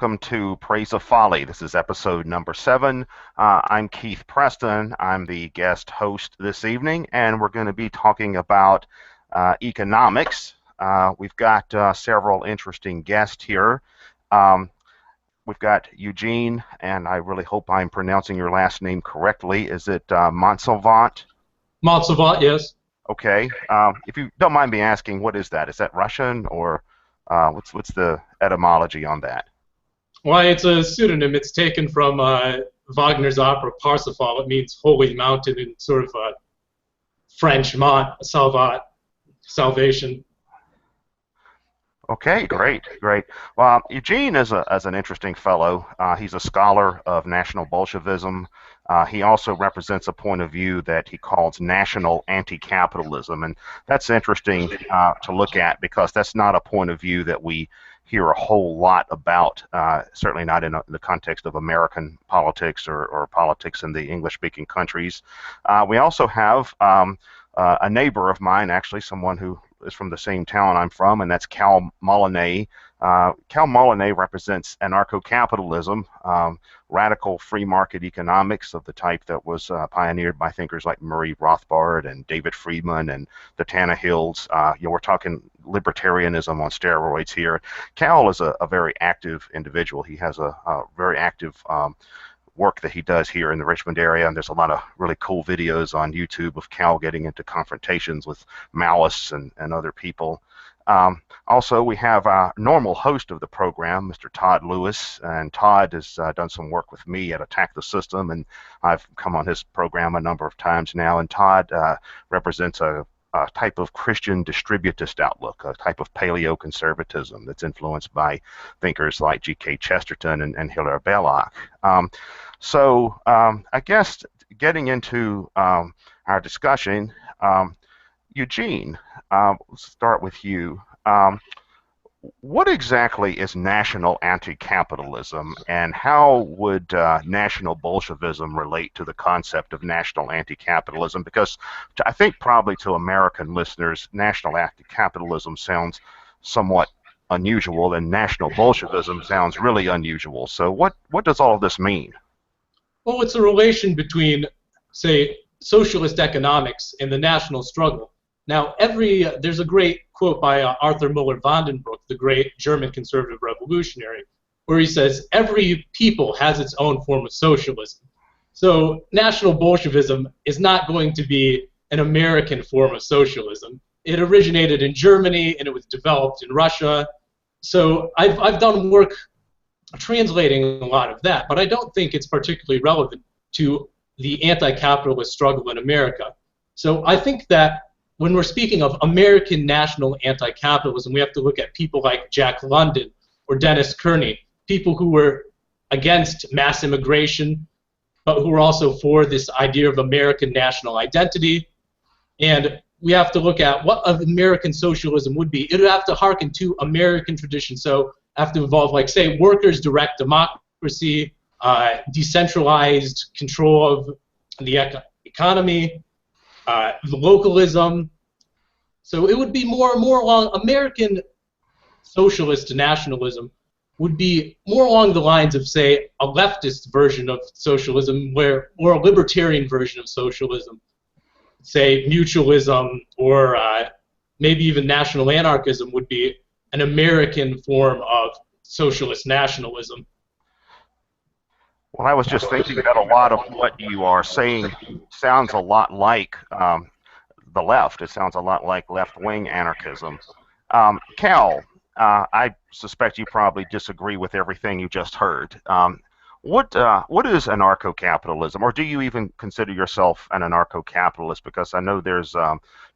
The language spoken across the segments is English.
welcome to Praise of Folly. This is episode number 7. I'm Keith Preston. I'm the guest host this evening, and we're going to be talking about economics. We've got several interesting guests here. We've got Eugene, and I really hope I'm pronouncing your last name correctly. Is it Monsalvant? Monsalvant, yes. Okay. If you don't mind me asking, what is that? Is that Russian, or what's the etymology on that? Why, it's a pseudonym. It's taken from Wagner's opera Parsifal. It means holy mountain in sort of French, mont, salvat, salvation. Okay, great. Well, Eugene is an interesting fellow. He's a scholar of National Bolshevism. He also represents a point of view that he calls national anti-capitalism, and that's interesting to look at because that's not a point of view that we hear a whole lot about, certainly not in the context of American politics or politics in the English-speaking countries. We also have a neighbor of mine, actually, someone who is from the same town I'm from, and that's Cal Molinay. Cal Molinay represents anarcho-capitalism, radical free market economics of the type that was pioneered by thinkers like Murray Rothbard and David Friedman and the Tannehills. We're talking libertarianism on steroids here. Cal is a very active individual. He has a very active work that he does here in the Richmond area, and there's a lot of really cool videos on YouTube of Cal getting into confrontations with Maoists and other people. Also, we have our normal host of the program, Mr. Todd Lewis, and Todd has done some work with me at Attack the System, and I've come on his program a number of times now, and Todd represents a type of Christian distributist outlook, a type of paleo-conservatism that's influenced by thinkers like G.K. Chesterton and Hilaire Belloc. I guess getting into our discussion, Eugene, let's start with you. What exactly is national anti-capitalism, and how would National Bolshevism relate to the concept of national anti-capitalism? Because I think probably to American listeners, national anti-capitalism sounds somewhat unusual, and National Bolshevism sounds really unusual. So what does all of this mean? Well, it's a relation between, say, socialist economics and the national struggle. Now, there's a great quote by Arthur Müller-Vandenbroek, the great German conservative revolutionary, where he says, every people has its own form of socialism. So National Bolshevism is not going to be an American form of socialism. It originated in Germany, and it was developed in Russia. So I've done work translating a lot of that, but I don't think it's particularly relevant to the anti-capitalist struggle in America. So I think that when we're speaking of American national anti-capitalism, we have to look at people like Jack London or Dennis Kearney, people who were against mass immigration, but who were also for this idea of American national identity. And we have to look at what American socialism would be. It would have to hearken to American tradition, so have to involve, like, say, workers' direct democracy, decentralized control of the economy, localism. So it would be more along American socialist nationalism would be more along the lines of, say, a leftist version of socialism, or a libertarian version of socialism, say mutualism, or maybe even national anarchism would be an American form of socialist nationalism. Well, I was just thinking that a lot of what you are saying sounds a lot like the left. It sounds a lot like left-wing anarchism. Cal, I suspect you probably disagree with everything you just heard. What is anarcho-capitalism, or do you even consider yourself an anarcho-capitalist? Because I know there's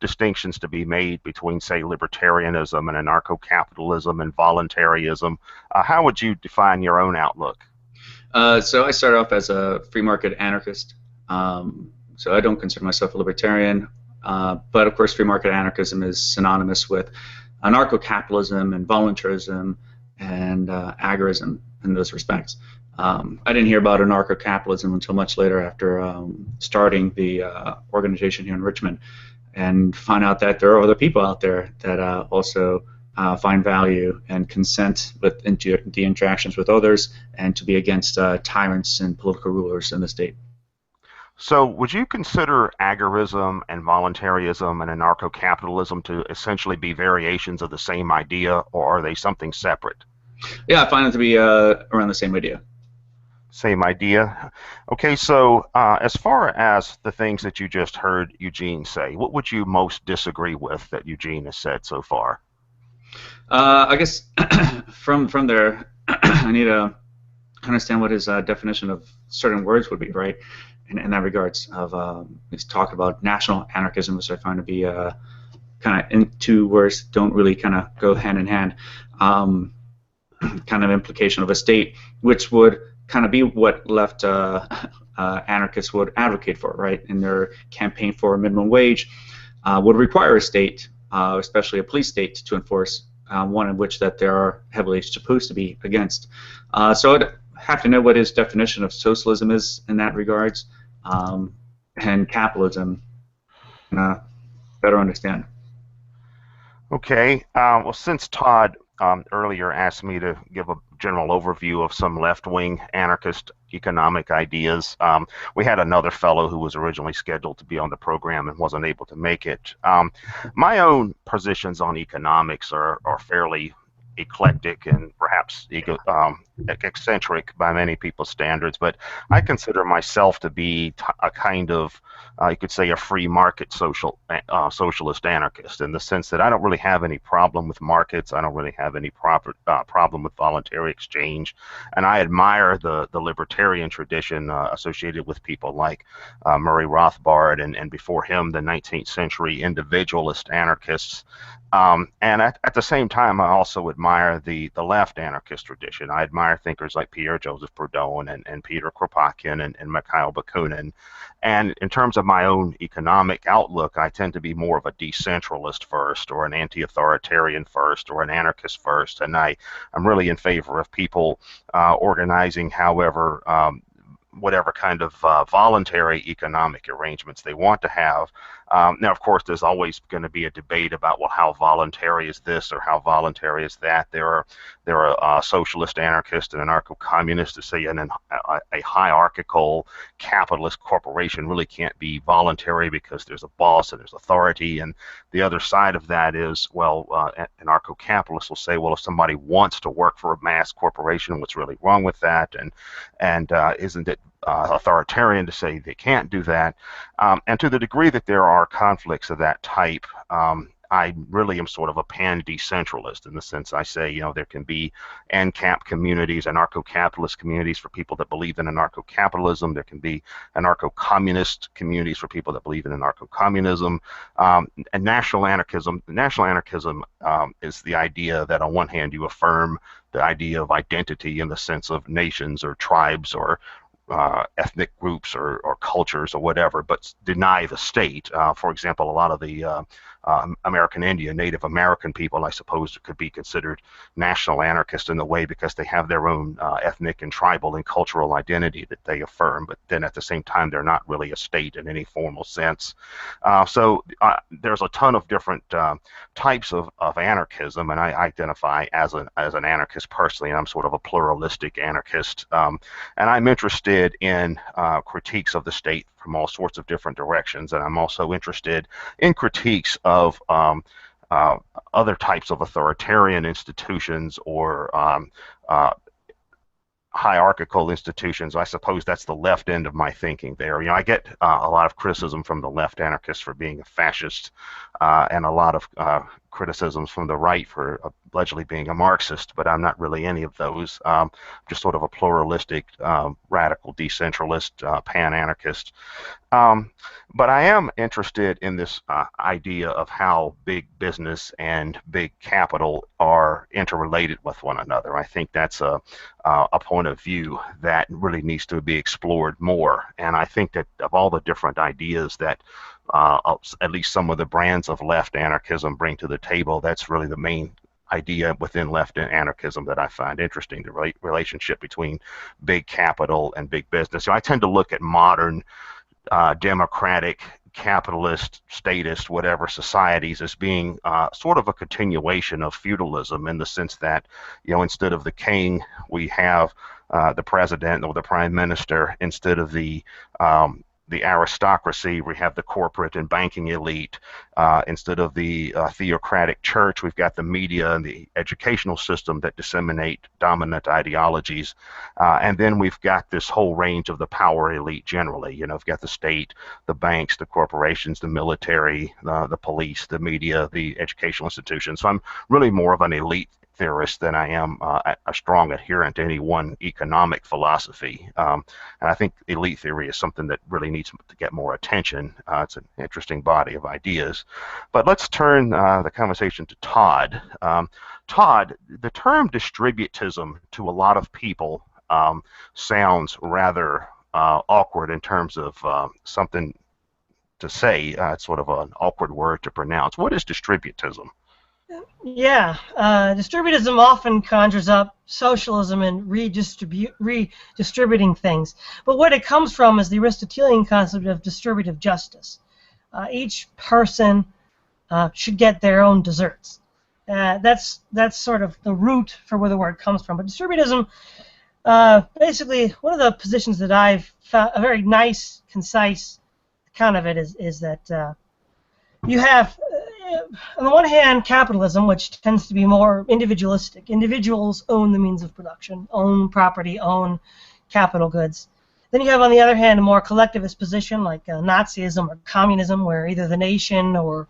distinctions to be made between, say, libertarianism and anarcho-capitalism and voluntarism. How would you define your own outlook? So I started off as a free market anarchist. So I don't consider myself a libertarian. But of course, free market anarchism is synonymous with anarcho-capitalism and voluntarism and agorism in those respects. I didn't hear about anarcho-capitalism until much later, after starting the organization here in Richmond, and find out that there are other people out there that also find value and consent with the interactions with others, and to be against tyrants and political rulers in the state. So, would you consider agorism and voluntarism and anarcho-capitalism to essentially be variations of the same idea, or are they something separate? Yeah, I find it to be around the same idea. Same idea. Okay, so as far as the things that you just heard Eugene say, what would you most disagree with that Eugene has said so far? I guess from there, I need to understand what his definition of certain words would be, right? In that regards, of he's talked about national anarchism, which I find to be kind of in two words don't really kind of go hand in hand. Kind of implication of a state, which would kind of be what left anarchists would advocate for, right? In their campaign for a minimum wage, would require a state, especially a police state, to enforce one in which that they are heavily supposed to be against. So I'd have to know what his definition of socialism is in that regards, and capitalism, better understand. Okay, well, since Todd earlier asked me to give a general overview of some left-wing anarchist economic ideas, we had another fellow who was originally scheduled to be on the program and wasn't able to make it. My own positions on economics are fairly eclectic and perhaps eccentric by many people's standards, but I consider myself to be a kind of, you could say, a free market socialist anarchist, in the sense that I don't really have any problem with markets. I don't really have any problem with voluntary exchange, and I admire the libertarian tradition associated with people like Murray Rothbard, and before him the 19th century individualist anarchists. And at the same time, I also admire the left anarchist tradition. I admire thinkers like Pierre-Joseph Proudhon and Peter Kropotkin and Mikhail Bakunin. And in terms of my own economic outlook, I tend to be more of a decentralist first, or an anti-authoritarian first, or an anarchist first. And I'm really in favor of people organizing, however, whatever kind of voluntary economic arrangements they want to have. Now, of course, there's always going to be a debate about, well, how voluntary is this or how voluntary is that. There are socialist anarchists and anarcho-communists who say a hierarchical capitalist corporation really can't be voluntary because there's a boss and there's authority. And the other side of that is, well, anarcho-capitalists will say, well, if somebody wants to work for a mass corporation, what's really wrong with that? And isn't it authoritarian to say they can't do that? And to the degree that there are conflicts of that type, I really am sort of a pan-decentralist, in the sense I say, there can be ANCAP communities, anarcho-capitalist communities for people that believe in anarcho-capitalism. There can be anarcho-communist communities for people that believe in anarcho-communism. And national anarchism is the idea that on one hand you affirm the idea of identity in the sense of nations or tribes or ethnic groups or cultures or whatever, but deny the state. For example, a lot of the American Indian, Native American people, I suppose, could be considered national anarchists in a way, because they have their own ethnic and tribal and cultural identity that they affirm, but then at the same time they're not really a state in any formal sense. So there's a ton of different types of anarchism, and I identify as an anarchist personally, and I'm sort of a pluralistic anarchist, and I'm interested in critiques of the state from all sorts of different directions, and I'm also interested in critiques of other types of authoritarian institutions or hierarchical institutions. I suppose that's the left end of my thinking there. I get a lot of criticism from the left anarchists for being a fascist, and a lot of criticisms from the right for allegedly being a Marxist, but I'm not really any of those. Just sort of a pluralistic, radical, decentralist, pan-anarchist. But I am interested in this idea of how big business and big capital are interrelated with one another. I think that's a point of view that really needs to be explored more. And I think that of all the different ideas that at least some of the brands of left anarchism bring to the table, that's really the main idea within left anarchism that I find interesting, the relationship between big capital and big business. I tend to look at modern democratic capitalist, statist, whatever societies as being sort of a continuation of feudalism in the sense that, instead of the king, we have the president or the prime minister. Instead of the aristocracy, we have the corporate and banking elite. Instead of the theocratic church, we've got the media and the educational system that disseminate dominant ideologies. And then we've got this whole range of the power elite generally. We've got the state, the banks, the corporations, the military, the police, the media, the educational institutions. So I'm really more of an elite theorist than I am a strong adherent to any one economic philosophy. And I think elite theory is something that really needs to get more attention. It's an interesting body of ideas. But let's turn the conversation to Todd. Todd, the term distributism to a lot of people sounds rather awkward in terms of something to say. It's sort of an awkward word to pronounce. What is distributism? Yeah, distributism often conjures up socialism and redistributing things. But what it comes from is the Aristotelian concept of distributive justice. Each person should get their own deserts. That's sort of the root for where the word comes from. But distributism, basically, one of the positions that I've found, a very nice, concise account of it is that you have, on the one hand, capitalism, which tends to be more individualistic. Individuals own the means of production, own property, own capital goods. Then you have, on the other hand, a more collectivist position like Nazism or communism, where either the nation or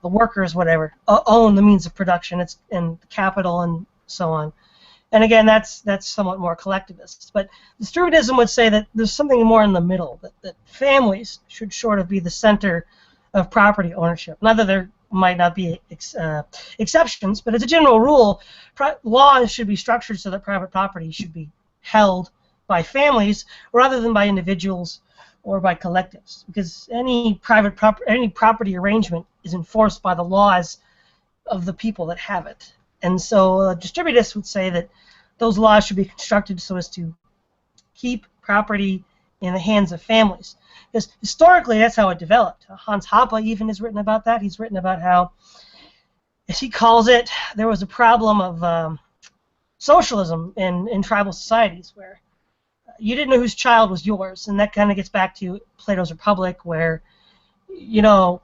the workers, whatever, own the means of production, and capital and so on. And again, that's somewhat more collectivist. But distributism would say that there's something more in the middle, that families should sort of be the center of property ownership. Not that there might not be exceptions, but as a general rule, laws should be structured so that private property should be held by families rather than by individuals or by collectives, because any property arrangement is enforced by the laws of the people that have it. And so distributists would say that those laws should be constructed so as to keep property in the hands of families. Because historically, that's how it developed. Hans Hoppe even has written about that. He's written about how, as he calls it, there was a problem of socialism in tribal societies where you didn't know whose child was yours, and that kind of gets back to Plato's Republic, where you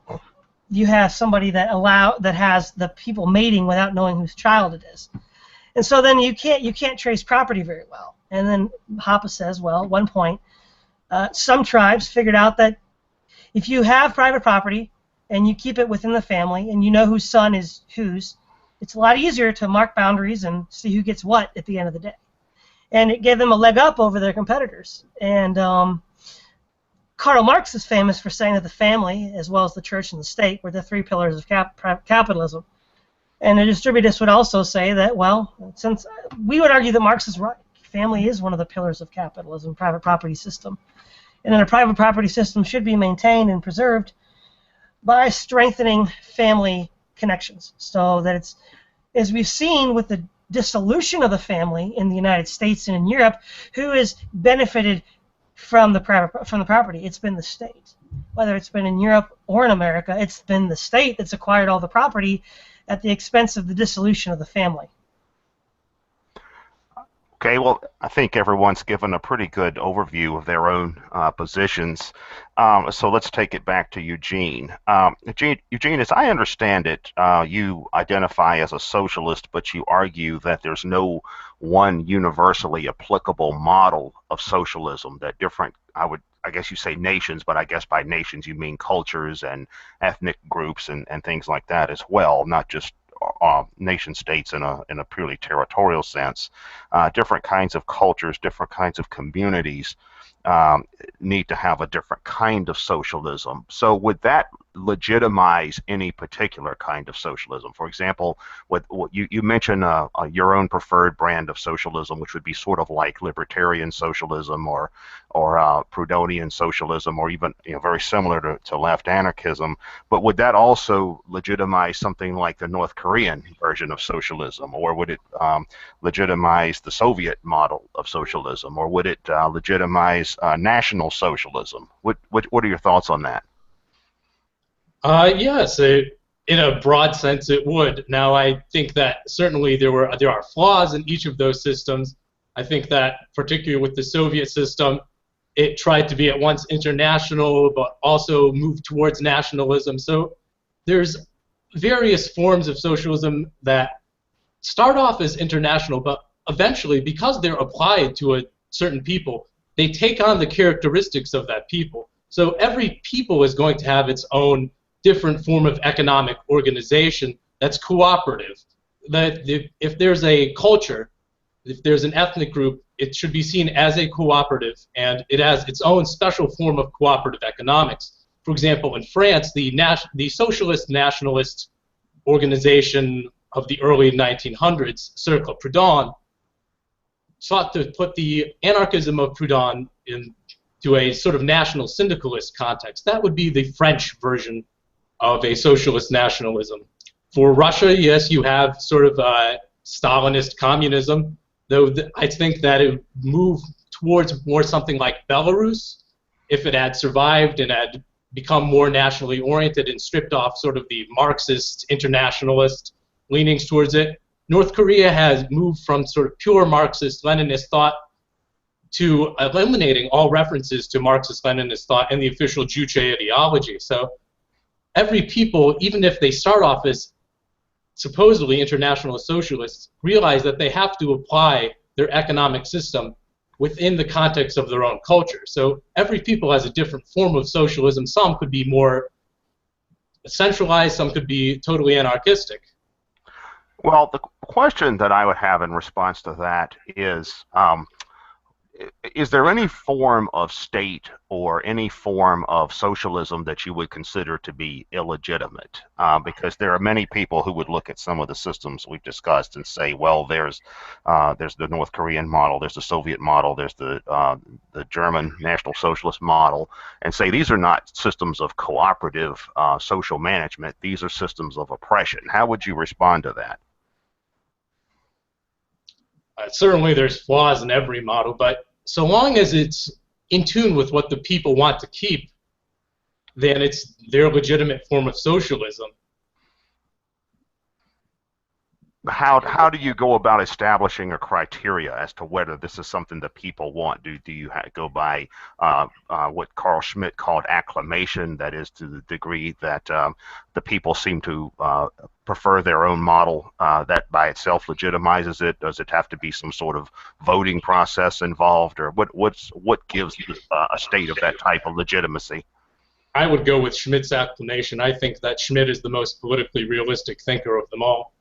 have somebody that has the people mating without knowing whose child it is, and so then you can't trace property very well. And then Hoppe says, well, at one point, some tribes figured out that if you have private property and you keep it within the family and you know whose son is whose, it's a lot easier to mark boundaries and see who gets what at the end of the day. And it gave them a leg up over their competitors. And Karl Marx is famous for saying that the family, as well as the church and the state, were the three pillars of capitalism. And the distributists would also say that, well, since we would argue that Marx is right, family is one of the pillars of capitalism, private property system. And then a private property system should be maintained and preserved by strengthening family connections, so that it's, as we've seen with the dissolution of the family in the United States and in Europe, who has benefited from the property? It's been the state. Whether it's been in Europe or in America, it's been the state that's acquired all the property at the expense of the dissolution of the family. Okay, well, I think everyone's given a pretty good overview of their own positions. So let's take it back to Eugene. Eugene, as I understand it, you identify as a socialist, but you argue that there's no one universally applicable model of socialism, that different, I guess you say nations, but I guess by nations you mean cultures and ethnic groups and things like that as well, not just nation states in a purely territorial sense. Different kinds of cultures, different kinds of communities need to have a different kind of socialism. So would that legitimize any particular kind of socialism? For example, what you mentioned your own preferred brand of socialism, which would be sort of like libertarian socialism or Proudhonian socialism, or even very similar to left anarchism. But would that also legitimize something like the North Korean version of socialism, or would it legitimize the Soviet model of socialism, or would it legitimize national socialism? What are your thoughts on that? Yes, in a broad sense, it would. Now, I think that certainly there are flaws in each of those systems. I think that, particularly with the Soviet system, it tried to be at once international, but also moved towards nationalism. So there's various forms of socialism that start off as international, but eventually, because they're applied to a certain people, they take on the characteristics of that people. So every people is going to have its own different form of economic organization that's cooperative. That if there's a culture, if there's an ethnic group, it should be seen as a cooperative, and it has its own special form of cooperative economics. For example, in France, the socialist nationalist organization of the early 1900s, Cercle Proudhon, sought to put the anarchism of Proudhon into a sort of national syndicalist context. That would be the French version of a socialist nationalism. For Russia, yes, you have sort of Stalinist communism, though I think that it would move towards more something like Belarus if it had survived and had become more nationally oriented and stripped off sort of the Marxist, internationalist leanings towards it. North Korea has moved from sort of pure Marxist-Leninist thought to eliminating all references to Marxist-Leninist thought and the official Juche ideology. So every people, even if they start off as supposedly international socialists, realize that they have to apply their economic system within the context of their own culture. So every people has a different form of socialism. Some could be more centralized, some could be totally anarchistic. Well, the question that I would have in response to that is there any form of state or any form of socialism that you would consider to be illegitimate? Because there are many people who would look at some of the systems we've discussed and say, well, there's the North Korean model, there's the Soviet model, there's the German National Socialist model, and say these are not systems of cooperative social management, these are systems of oppression. How would you respond to that? Certainly there's flaws in every model, but so long as it's in tune with what the people want to keep, then it's their legitimate form of socialism. How do you go about establishing a criteria as to whether this is something that people want? Do you go by what Carl Schmitt called acclamation, that is to the degree that the people seem to prefer their own model, that by itself legitimizes it? Does it have to be some sort of voting process involved, or what gives a state of that type of legitimacy? I would go with Schmitt's acclamation. I think that Schmitt is the most politically realistic thinker of them all.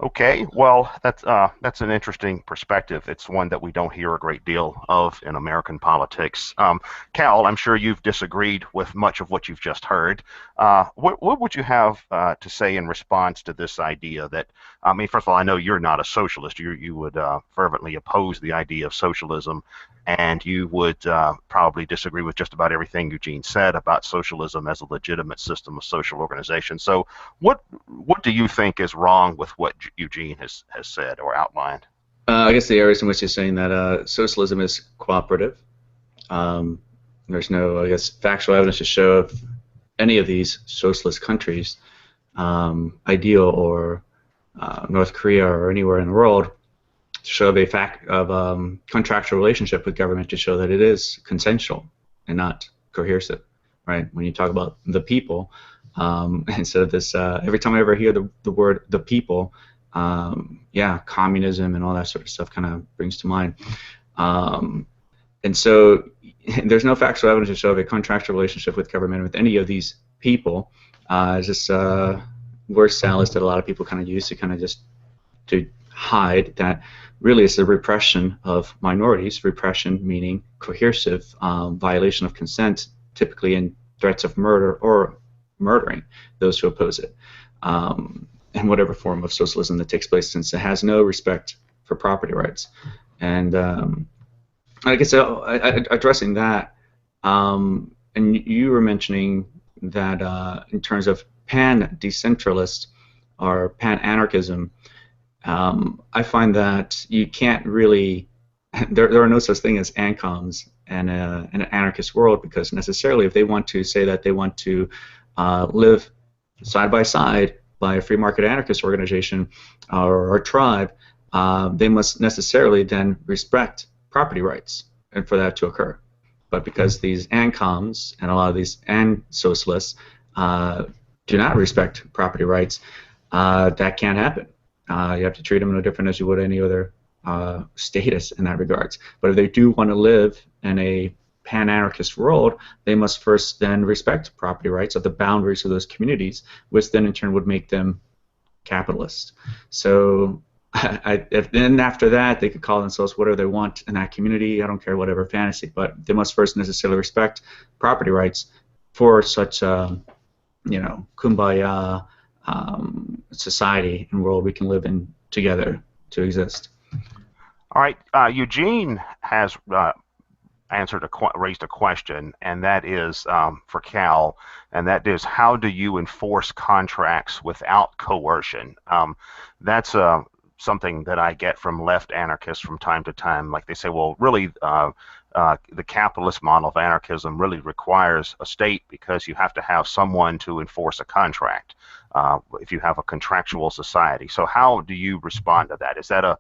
Okay, well, that's an interesting perspective. It's one that we don't hear a great deal of in American politics. Cal, I'm sure you've disagreed with much of what you've just heard. What would you have to say in response to this idea that, I mean, first of all, I know you're not a socialist. You would fervently oppose the idea of socialism, and you would probably disagree with just about everything Eugene said about socialism as a legitimate system of social organization. So what do you think is wrong with what Eugene has said or outlined? I guess the areas in which he's saying that socialism is cooperative. There's no, I guess, factual evidence to show if any of these socialist countries, ideal or North Korea or anywhere in the world, to show a contractual relationship with government to show that it is consensual and not coercive, right? When you talk about the people, instead of this, every time I ever hear the word "the people," yeah, communism and all that sort of stuff kind of brings to mind. And so there's no factual evidence to show a contractual relationship with government with any of these people. It's just word salads that a lot of people kind of use to kind of just to hide that really it's the repression of minorities, repression meaning coercive violation of consent, typically in threats of murder or murdering those who oppose it, and whatever form of socialism that takes place, since it has no respect for property rights. And I guess addressing that, and you were mentioning that in terms of pan-decentralist or pan-anarchism, I find that you can't really, there are no such thing as ANCOMs in an anarchist world, because necessarily if they want to say that they want to live side by side by a free market anarchist organization or tribe, they must necessarily then respect property rights and for that to occur. But because these ANCOMs and a lot of these socialists do not respect property rights, that can't happen. You have to treat them no different as you would any other status in that regards. But if they do want to live in a pan-anarchist world, they must first then respect property rights of the boundaries of those communities, which then in turn would make them capitalists. So then after that, they could call themselves whatever they want in that community. I don't care, whatever fantasy, but they must first necessarily respect property rights for such kumbaya society and world we can live in together to exist. All right, Eugene has raised a question, and that is for Cal, and that is, how do you enforce contracts without coercion? That's something that I get from left anarchists from time to time. Like, they say, well, really, the capitalist model of anarchism really requires a state because you have to have someone to enforce a contract if you have a contractual society. So how do you respond to that? Is that a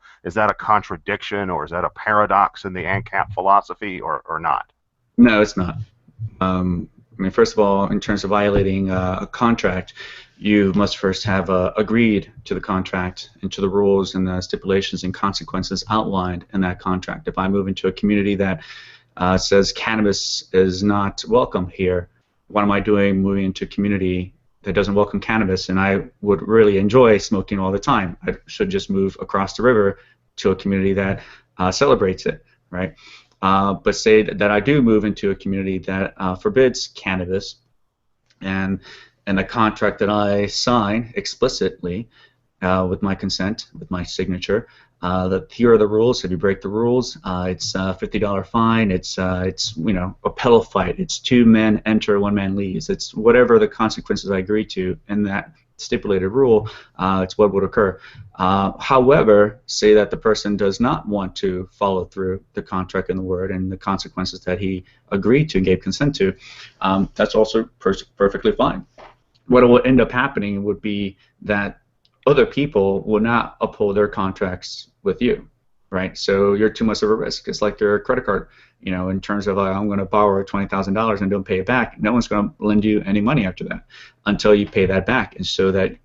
contradiction, or is that a paradox in the ANCAP philosophy, or not? No, it's not. I mean, first of all, in terms of violating a contract, you must first have agreed to the contract and to the rules and the stipulations and consequences outlined in that contract. If I move into a community that says cannabis is not welcome here, what am I doing moving into a community that doesn't welcome cannabis, and I would really enjoy smoking all the time? I should just move across the river to a community that celebrates it, right? But say that I do move into a community that forbids cannabis, and the contract that I sign explicitly with my consent, with my signature, that here are the rules. If you break the rules, it's a $50 fine. It's a pillow fight. It's 2 men enter, 1 man leaves. It's whatever the consequences I agree to in that stipulated rule. It's what would occur. However, say that the person does not want to follow through the contract and the word and the consequences that he agreed to and gave consent to. That's also perfectly fine. What will end up happening would be that other people will not uphold their contracts with you, right? So you're too much of a risk. It's like your credit card, in terms of I'm going to borrow $20,000 and don't pay it back. No one's going to lend you any money after that until you pay that back, and so that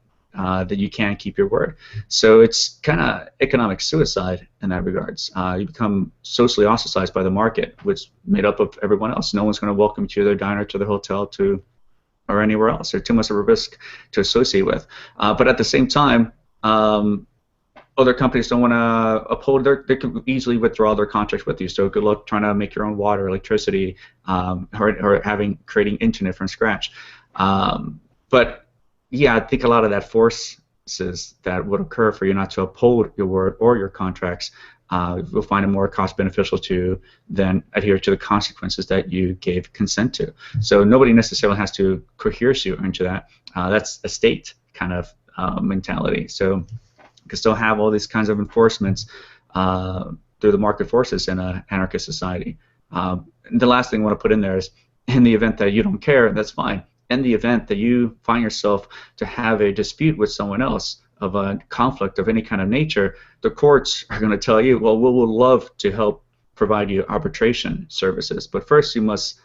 you can keep your word. So it's kind of economic suicide in that regards. You become socially ostracized by the market, which is made up of everyone else. No one's going to welcome you to their diner, to their hotel, or anywhere else. They're too much of a risk to associate with. But at the same time, other companies don't want to uphold they can easily withdraw their contracts with you. So good luck trying to make your own water, electricity, or creating internet from scratch. But yeah, I think a lot of that forces that would occur for you not to uphold your word or your contracts, you'll find it more cost beneficial to then adhere to the consequences that you gave consent to. So nobody necessarily has to coerce you into that. That's a state kind of mentality. So you can still have all these kinds of enforcements through the market forces in an anarchist society. The last thing I want to put in there is, in the event that you don't care, that's fine. In the event that you find yourself to have a dispute with someone else, of a conflict of any kind of nature, the courts are going to tell you, well, we would love to help provide you arbitration services, but first you must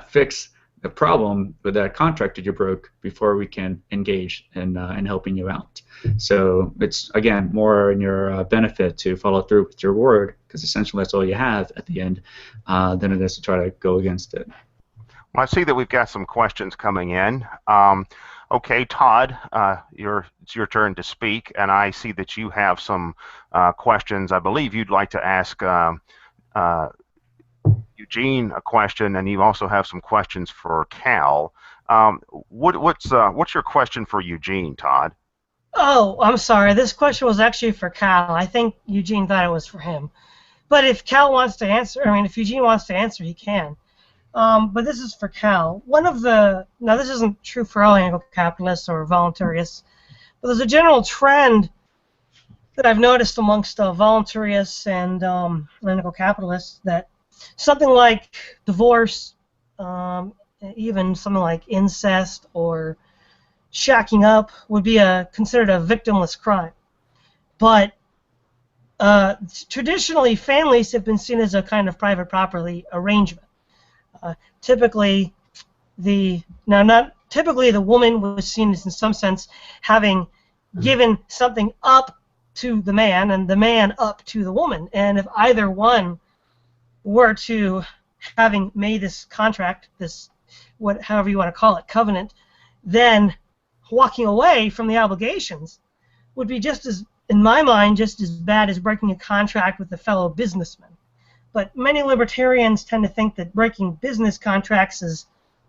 fix the problem with that contract that you broke before we can engage in helping you out. So it's, again, more in your benefit to follow through with your word, because essentially that's all you have at the end, than it is to try to go against it. Well, I see that we've got some questions coming in. Okay, Todd, it's your turn to speak, and I see that you have some questions. I believe you'd like to ask Eugene a question, and you also have some questions for Cal. What's your question for Eugene, Todd? Oh, I'm sorry. This question was actually for Cal. I think Eugene thought it was for him. But if Cal wants to answer, if Eugene wants to answer, he can. But this is for Cal. Now this isn't true for all anarcho-capitalists or voluntarists, but there's a general trend that I've noticed amongst voluntarists and anarcho-capitalists that something like divorce and even something like incest or shacking up would be considered a victimless crime. But traditionally, families have been seen as a kind of private property arrangement. Typically, the woman was seen as, in some sense, having given something up to the man and the man up to the woman. And if either one were to, having made this contract, this however you want to call it, covenant, then walking away from the obligations would be just as, in my mind, just as bad as breaking a contract with a fellow businessman. But many libertarians tend to think that breaking business contracts is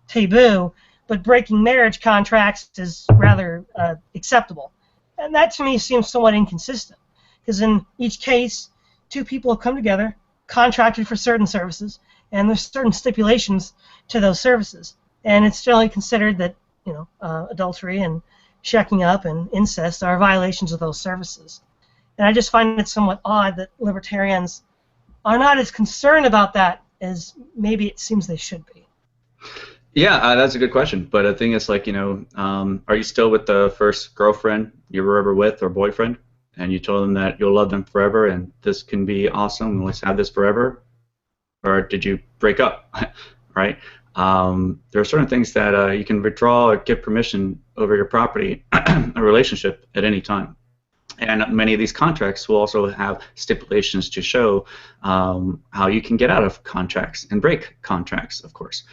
taboo, but breaking marriage contracts is rather acceptable. And that to me seems somewhat inconsistent, because in each case, two people have come together, contracted for certain services, and there's certain stipulations to those services. And it's generally considered that, adultery and shacking up and incest are violations of those services. And I just find it somewhat odd that libertarians are not as concerned about that as maybe it seems they should be. Yeah, that's a good question. But the thing is, like, are you still with the first girlfriend you were ever with or boyfriend? And you told them that you'll love them forever and this can be awesome and let's have this forever? Or did you break up, right? There are certain things that you can withdraw or give permission over your property, a relationship, at any time. And many of these contracts will also have stipulations to show how you can get out of contracts and break contracts, of course.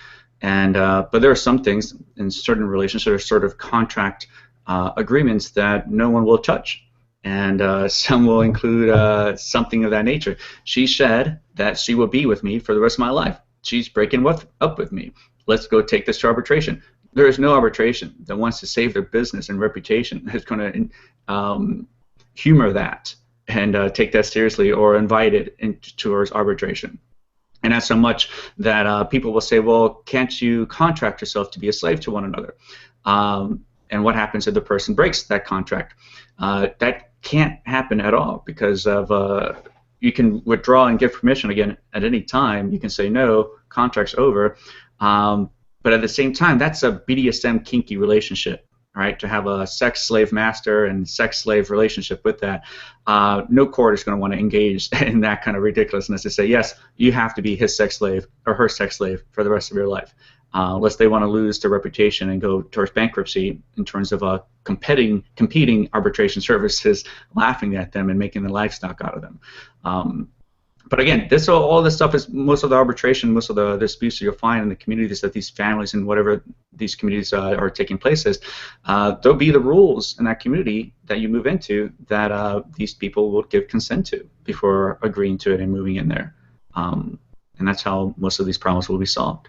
And but there are some things in certain relationships or sort of contract agreements that no one will touch. And some will include something of that nature. She said that she will be with me for the rest of my life. She's breaking up with me. Let's go take this to arbitration. There is no arbitration that wants to save their business and reputation is going to humor that and take that seriously or invite it towards arbitration. And not so much that people will say, well, can't you contract yourself to be a slave to one another? And what happens if the person breaks that contract? That can't happen at all because of you can withdraw and give permission again at any time. You can say no, contract's over. But at the same time, that's a BDSM kinky relationship, right? To have a sex slave master and sex slave relationship with that, no court is going to want to engage in that kind of ridiculousness to say, yes, you have to be his sex slave or her sex slave for the rest of your life. Unless they want to lose their reputation and go towards bankruptcy in terms of competing arbitration services, laughing at them and making the livestock out of them. But again, all this stuff is most of the arbitration, most of the disputes that you'll find in the communities that these families and whatever these communities are taking place is, there'll be the rules in that community that you move into that these people will give consent to before agreeing to it and moving in there. And that's how most of these problems will be solved.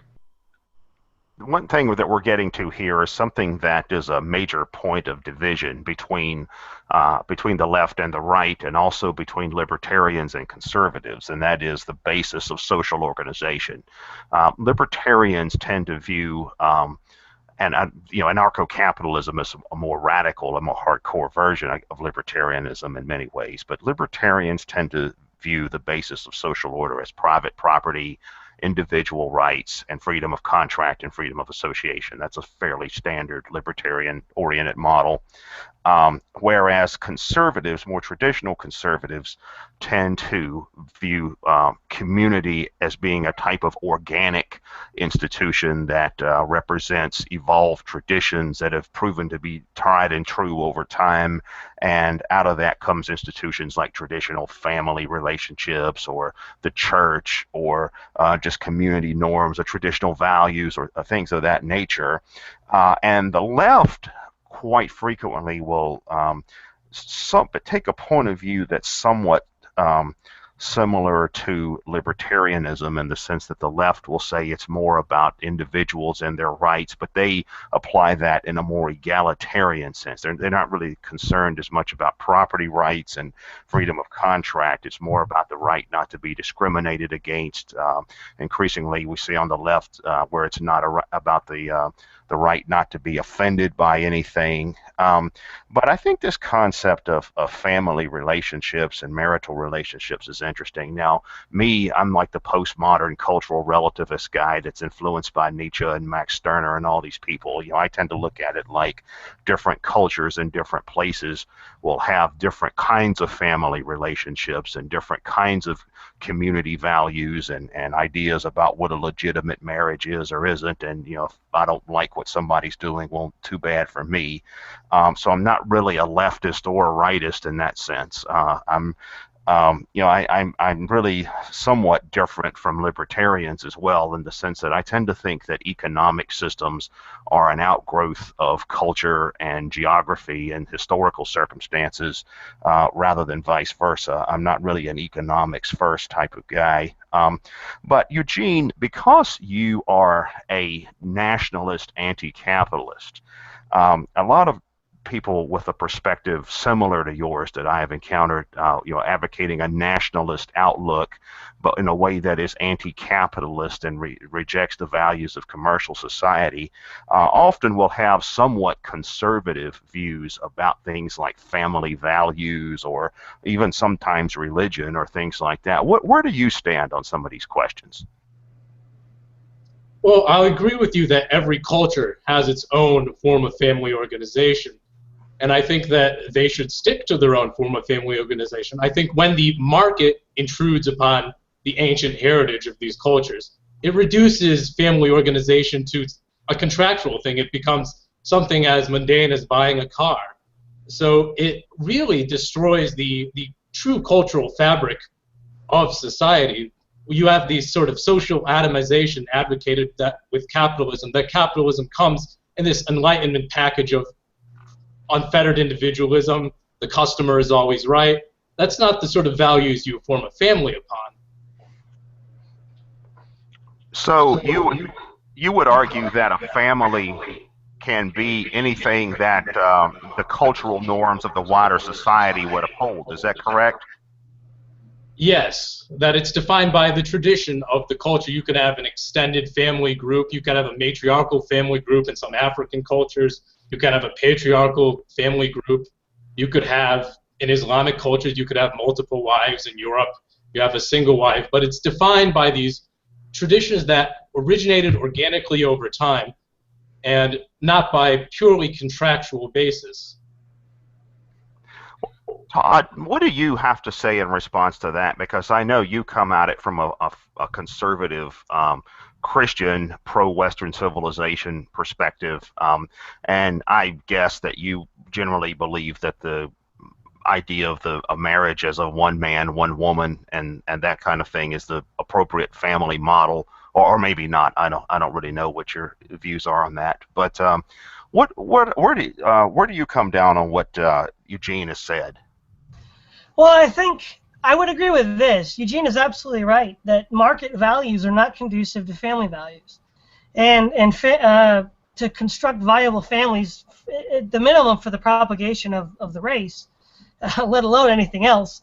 One thing that we're getting to here is something that is a major point of division between the left and the right, and also between libertarians and conservatives, and that is the basis of social organization. Libertarians tend to view anarcho-capitalism as a more radical, a more hardcore version of libertarianism in many ways, but libertarians tend to view the basis of social order as private property, individual rights, and freedom of contract and freedom of association. That's a fairly standard libertarian-oriented model. Whereas conservatives, more traditional conservatives, tend to view community as being a type of organic institution that represents evolved traditions that have proven to be tried and true over time, and out of that comes institutions like traditional family relationships or the church or just community norms or traditional values or things of that nature. And the left quite frequently will take a point of view that's somewhat similar to libertarianism in the sense that the left will say it's more about individuals and their rights, but they apply that in a more egalitarian sense. They're not really concerned as much about property rights and freedom of contract. It's more about the right not to be discriminated against. Increasingly, we see on the left where it's not about the right not to be offended by anything. But I think this concept of family relationships and marital relationships is interesting. Now, me, I'm like the postmodern cultural relativist guy that's influenced by Nietzsche and Max Stirner and all these people. I tend to look at it like different cultures in different places will have different kinds of family relationships and different kinds of community values and ideas about what a legitimate marriage is or isn't. And, if I don't like what somebody's doing, well, too bad for me. So I'm not really a leftist or a rightist in that sense. I'm really somewhat different from libertarians as well, in the sense that I tend to think that economic systems are an outgrowth of culture and geography and historical circumstances, rather than vice versa. I'm not really an economics first type of guy. But Eugene, because you are a nationalist anti-capitalist, a lot of people with a perspective similar to yours that I have encountered, advocating a nationalist outlook, but in a way that is anti-capitalist and rejects the values of commercial society, often will have somewhat conservative views about things like family values or even sometimes religion or things like that. Where do you stand on some of these questions? Well, I'll agree with you that every culture has its own form of family organization. And I think that they should stick to their own form of family organization. I think when the market intrudes upon the ancient heritage of these cultures, it reduces family organization to a contractual thing. It becomes something as mundane as buying a car. So it really destroys the true cultural fabric of society. You have these sort of social atomization advocated that with capitalism, that capitalism comes in this enlightenment package of unfettered individualism, the customer is always right. That's not the sort of values you form a family upon. So you would argue that a family can be anything that the cultural norms of the wider society would uphold. Is that correct? Yes, that it's defined by the tradition of the culture. You could have an extended family group. You could have a matriarchal family group in some African cultures. You could have a patriarchal family group. You could have, in Islamic cultures, you could have multiple wives. In Europe, you have a single wife. But it's defined by these traditions that originated organically over time and not by purely contractual basis. Todd, what do you have to say in response to that? Because I know you come at it from a conservative Christian pro-Western civilization perspective, and I guess that you generally believe that the idea of a marriage as a one man, one woman, and that kind of thing is the appropriate family model, or maybe not. I don't really know what your views are on that. But where do you come down on what Eugene has said? Well, I think I would agree with this. Eugene is absolutely right that market values are not conducive to family values, and to construct viable families, the minimum for the propagation of the race, let alone anything else,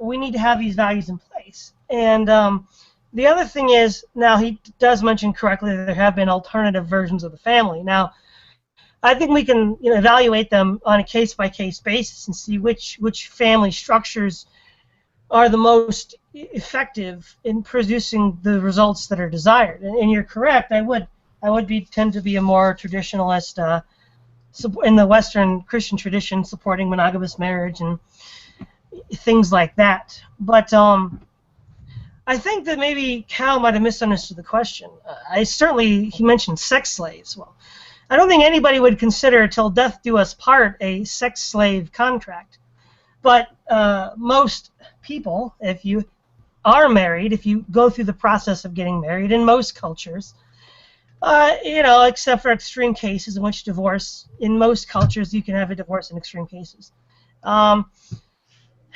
we need to have these values in place. And the other thing is, now he does mention correctly that there have been alternative versions of the family. Now, I think we can evaluate them on a case-by-case basis and see which family structures are the most effective in producing the results that are desired. And you're correct. I would tend to be a more traditionalist in the Western Christian tradition, supporting monogamous marriage and things like that. But I think that maybe Cal might have misunderstood the question. He mentioned sex slaves. Well, I don't think anybody would consider "till death do us part" a sex slave contract. But most people, if you are married, if you go through the process of getting married, in most cultures, except for extreme cases in which divorce, in most cultures you can have a divorce in extreme cases.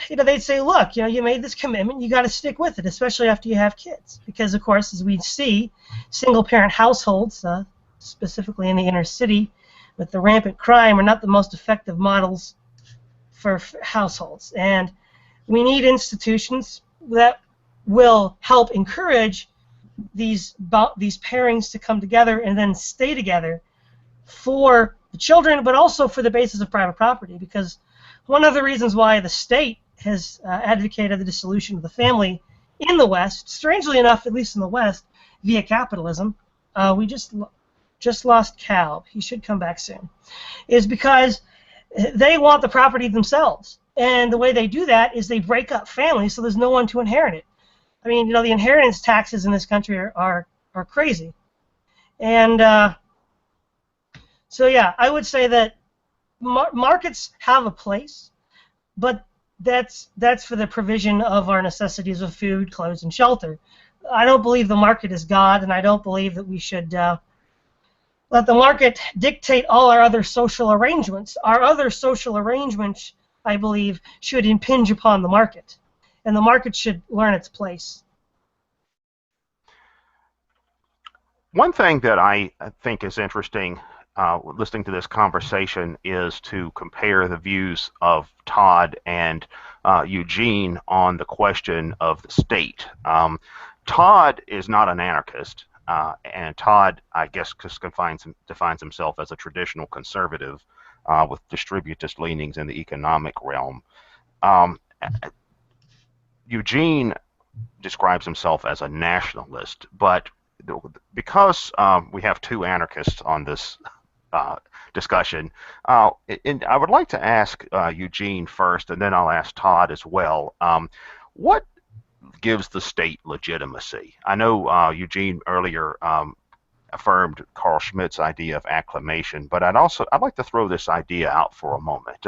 They'd say, look, you made this commitment, you got to stick with it, especially after you have kids, because of course, as we see, single-parent households, specifically in the inner city, with the rampant crime, are not the most effective models for households. And we need institutions that will help encourage these pairings to come together and then stay together for the children, but also for the basis of private property. Because one of the reasons why the state has advocated the dissolution of the family in the West, strangely enough, at least in the West, via capitalism. We just lost Cal. He should come back soon. Is because they want the property themselves. And the way they do that is they break up families so there's no one to inherit it. I mean, the inheritance taxes in this country are crazy. And so, yeah, I would say that markets have a place, but that's for the provision of our necessities of food, clothes, and shelter. I don't believe the market is God, and I don't believe that we should let the market dictate all our other social arrangements. Our other social arrangements, I believe, should impinge upon the market, and the market should learn its place. One thing that I think is interesting listening to this conversation is to compare the views of Todd and Eugene on the question of the state. Todd is not an anarchist. And Todd, I guess, defines himself as a traditional conservative with distributist leanings in the economic realm. Eugene describes himself as a nationalist, but because we have two anarchists on this discussion, and I would like to ask Eugene first, and then I'll ask Todd as well. What gives the state legitimacy? I know Eugene earlier affirmed Carl Schmitt's idea of acclamation, but I'd like to throw this idea out for a moment.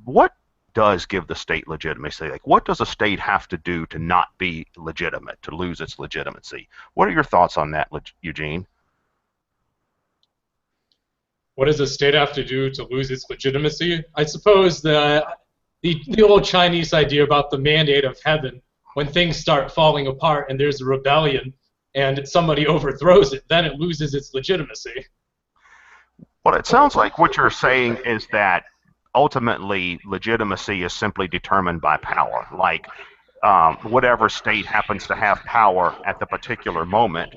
What does give the state legitimacy? Like, what does a state have to do to not be legitimate, to lose its legitimacy? What are your thoughts on that, Eugene? What does a state have to do to lose its legitimacy? I suppose the old Chinese idea about the mandate of heaven. When things start falling apart and there's a rebellion and somebody overthrows it, then it loses its legitimacy. Well, it sounds like what you're saying is that ultimately legitimacy is simply determined by power. Like whatever state happens to have power at the particular moment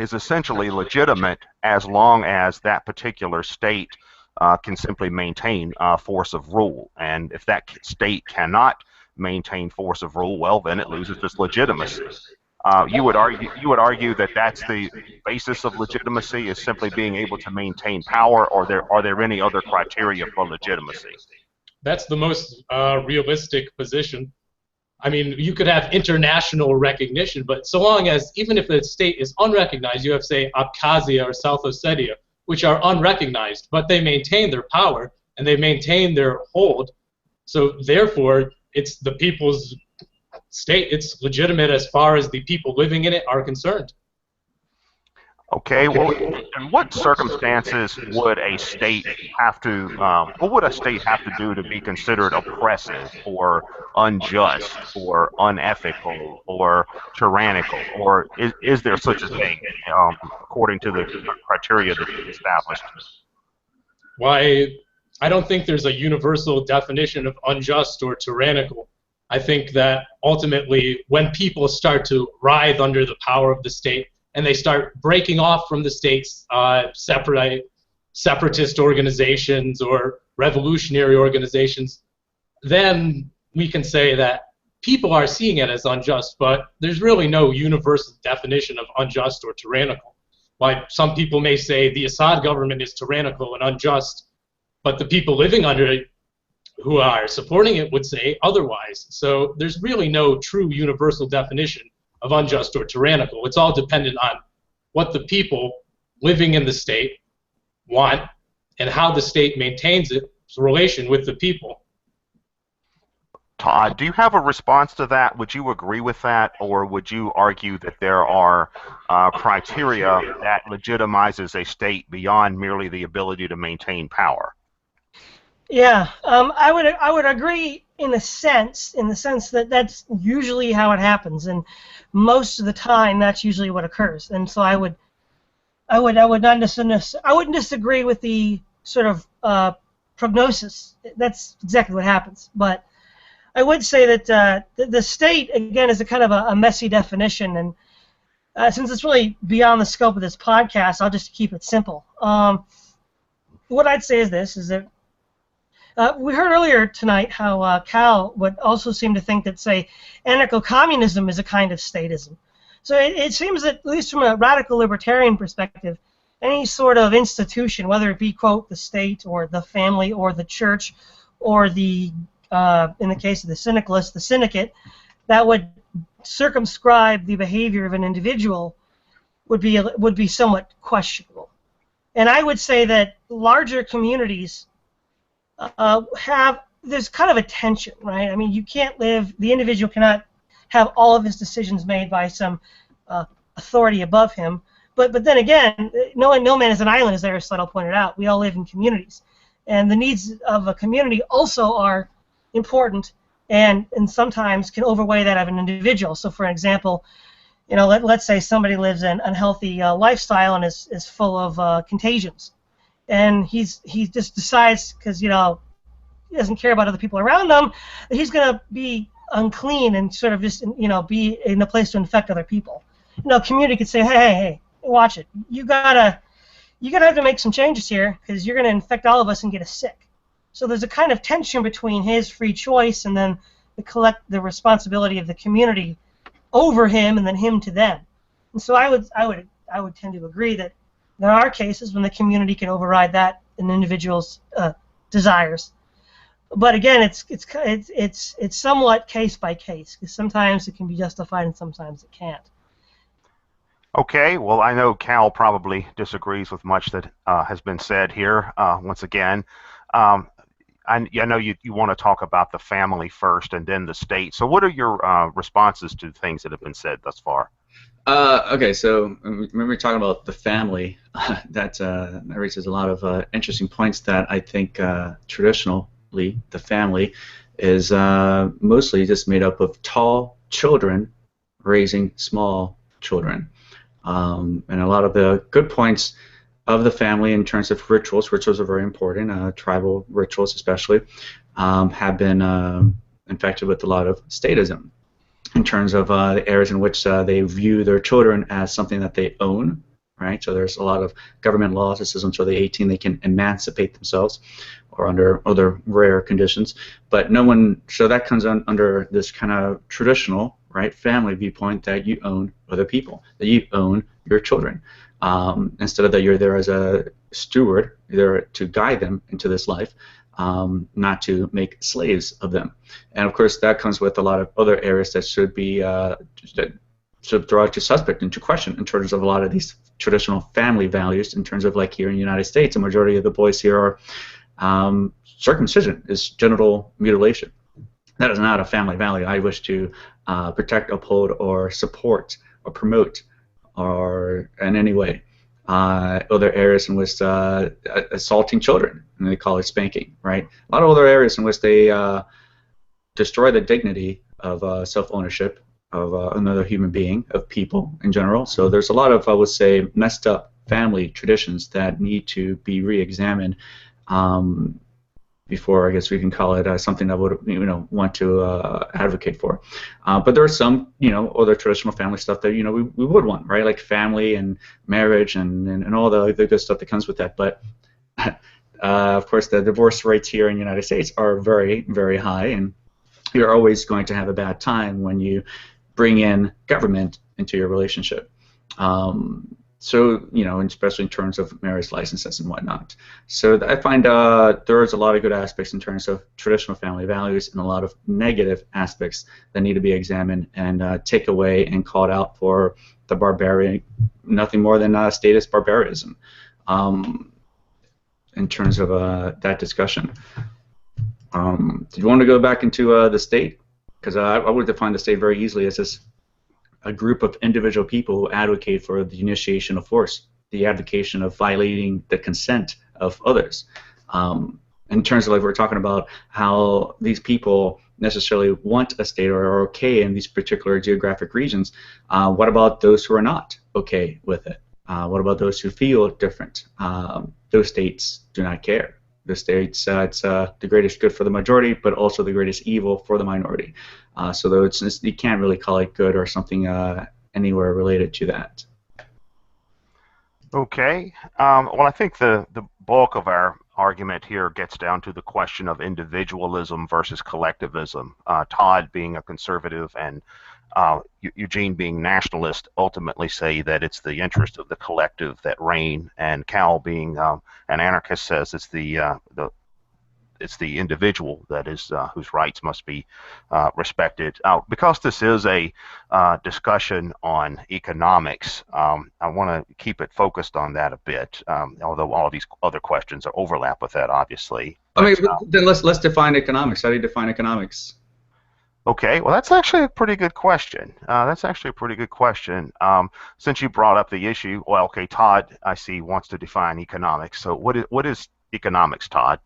is essentially legitimate as long as that particular state can simply maintain force of rule. And if that state cannot maintain force of rule, well, then it loses its legitimacy. You would argue that that's the basis of legitimacy, is simply being able to maintain power, or are there any other criteria for legitimacy? That's the most realistic position. I mean, you could have international recognition, but so long as, even if the state is unrecognized, you have, say, Abkhazia or South Ossetia, which are unrecognized, but they maintain their power and they maintain their hold. So therefore, it's the people's state. It's legitimate as far as the people living in it are concerned. Okay, well, in what circumstances would a state have to, what would a state have to do to be considered oppressive or unjust or unethical or tyrannical? Or is there such a thing according to the criteria that is established? Why, I don't think there's a universal definition of unjust or tyrannical. I think that ultimately when people start to writhe under the power of the state, and they start breaking off from the state's separatist organizations or revolutionary organizations, then we can say that people are seeing it as unjust, but there's really no universal definition of unjust or tyrannical. Like, some people may say the Assad government is tyrannical and unjust, but the people living under it who are supporting it would say otherwise. So there's really no true universal definition of unjust or tyrannical. It's all dependent on what the people living in the state want and how the state maintains its relation with the people. Todd, do you have a response to that? Would you agree with that, or would you argue that there are criteria that legitimizes a state beyond merely the ability to maintain power? Yeah, I would agree in a sense, that that's usually how it happens, and most of the time that's usually what occurs. And so I wouldn't disagree with the sort of prognosis. That's exactly what happens. But I would say that the state, again, is a kind of a messy definition, and since it's really beyond the scope of this podcast, I'll just keep it simple. What I'd say is this: is that We heard earlier tonight how Cal would also seem to think that, say, anarcho-communism is a kind of statism. So it seems that, at least from a radical libertarian perspective, any sort of institution, whether it be, quote, the state or the family or the church or the, in the case of the syndicalists, the syndicate, that would circumscribe the behavior of an individual would be somewhat questionable. And I would say that larger communities there's kind of a tension, right? I mean, you can't live, the individual cannot have all of his decisions made by some authority above him. But then again, no man is an island, as Aristotle pointed out. We all live in communities. And the needs of a community also are important and sometimes can overweigh that of an individual. So for example, you know, let's say somebody lives an unhealthy lifestyle and is full of contagions. And he just decides, because, you know, he doesn't care about other people around him, that he's going to be unclean and sort of just, you know, be in a place to infect other people. You know, community could say, hey, watch it. You're gonna have to make some changes here, because you're going to infect all of us and get us sick. So there's a kind of tension between his free choice and then the responsibility of the community over him and then him to them. And so I would tend to agree that there are cases when the community can override that an individual's desires. But again, it's somewhat case by case, because sometimes it can be justified and sometimes it can't. Okay, well, I know Cal probably disagrees with much that has been said here. Once again, I know you want to talk about the family first and then the state. So what are your responses to things that have been said thus far? Okay, so remember talking about the family. That raises a lot of interesting points that I think traditionally the family is mostly just made up of tall children raising small children. And a lot of the good points of the family in terms of rituals are very important, tribal rituals especially, have been infected with a lot of statism in terms of the areas in which they view their children as something that they own, right? So there's a lot of government laws that says until they're 18 they can emancipate themselves, or under other rare conditions. But no one, so that comes under this kind of traditional, right, family viewpoint that you own other people, that you own your children. Instead of that you're there as a steward, there to guide them into this life, not to make slaves of them. And of course that comes with a lot of other areas that should be that should draw to suspect and to question in terms of a lot of these traditional family values, in terms of, like, here in the United States, a majority of the boys here are circumcision is genital mutilation. That is not a family value I wish to protect, uphold, or support, or promote, or in any way. Other areas in which assaulting children, and they call it spanking, right? A lot of other areas in which they destroy the dignity of self-ownership of another human being, of people in general. So there's a lot of, I would say, messed up family traditions that need to be re-examined before, I guess we can call it something I would, want to advocate for. But there are some, other traditional family stuff that, we would want, right? Like family and marriage and all the good stuff that comes with that. But of course, the divorce rates here in the United States are very, very high, and you're always going to have a bad time when you bring in government into your relationship. So, especially in terms of marriage licenses and whatnot. So I find there's a lot of good aspects in terms of traditional family values, and a lot of negative aspects that need to be examined and take away and called out for the barbarian, nothing more than status barbarism in terms of that discussion. Do you want to go back into the state? Because I would define the state very easily as this a group of individual people who advocate for the initiation of force, the advocation of violating the consent of others. In terms of, like, we're talking about how these people necessarily want a state or are okay in these particular geographic regions, what about those who are not okay with it? What about those who feel different? Those states do not care. The states, it's the greatest good for the majority, but also the greatest evil for the minority. So though you can't really call it good or something anywhere related to that. Okay. Well, I think the bulk of our argument here gets down to the question of individualism versus collectivism. Todd, being a conservative, and Eugene, being nationalist, ultimately say that it's the interest of the collective that reign, and Cal, being an anarchist, says it's the individual that is whose rights must be respected. Because this is a discussion on economics, I want to keep it focused on that a bit, although all of these other questions are overlap with that, obviously. I mean, then let's define economics. How do you define economics? Okay, well, that's actually a pretty good question. Since you brought up the issue, well, okay, Todd, I see, wants to define economics. So what is economics, Todd?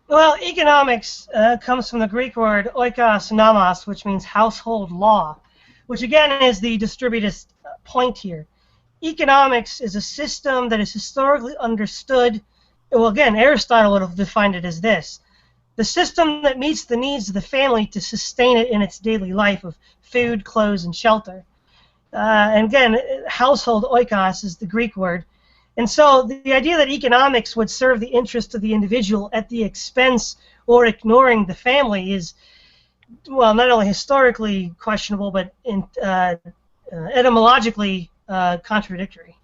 Well, economics comes from the Greek word oikos nomos, which means household law, which again is the distributist point here. Economics is a system that is historically understood. Well, again, Aristotle would have defined it as this: the system that meets the needs of the family to sustain it in its daily life of food, clothes, and shelter. And again, household oikos is the Greek word. And so the idea that economics would serve the interest of the individual at the expense or ignoring the family is, well, not only historically questionable, but etymologically contradictory.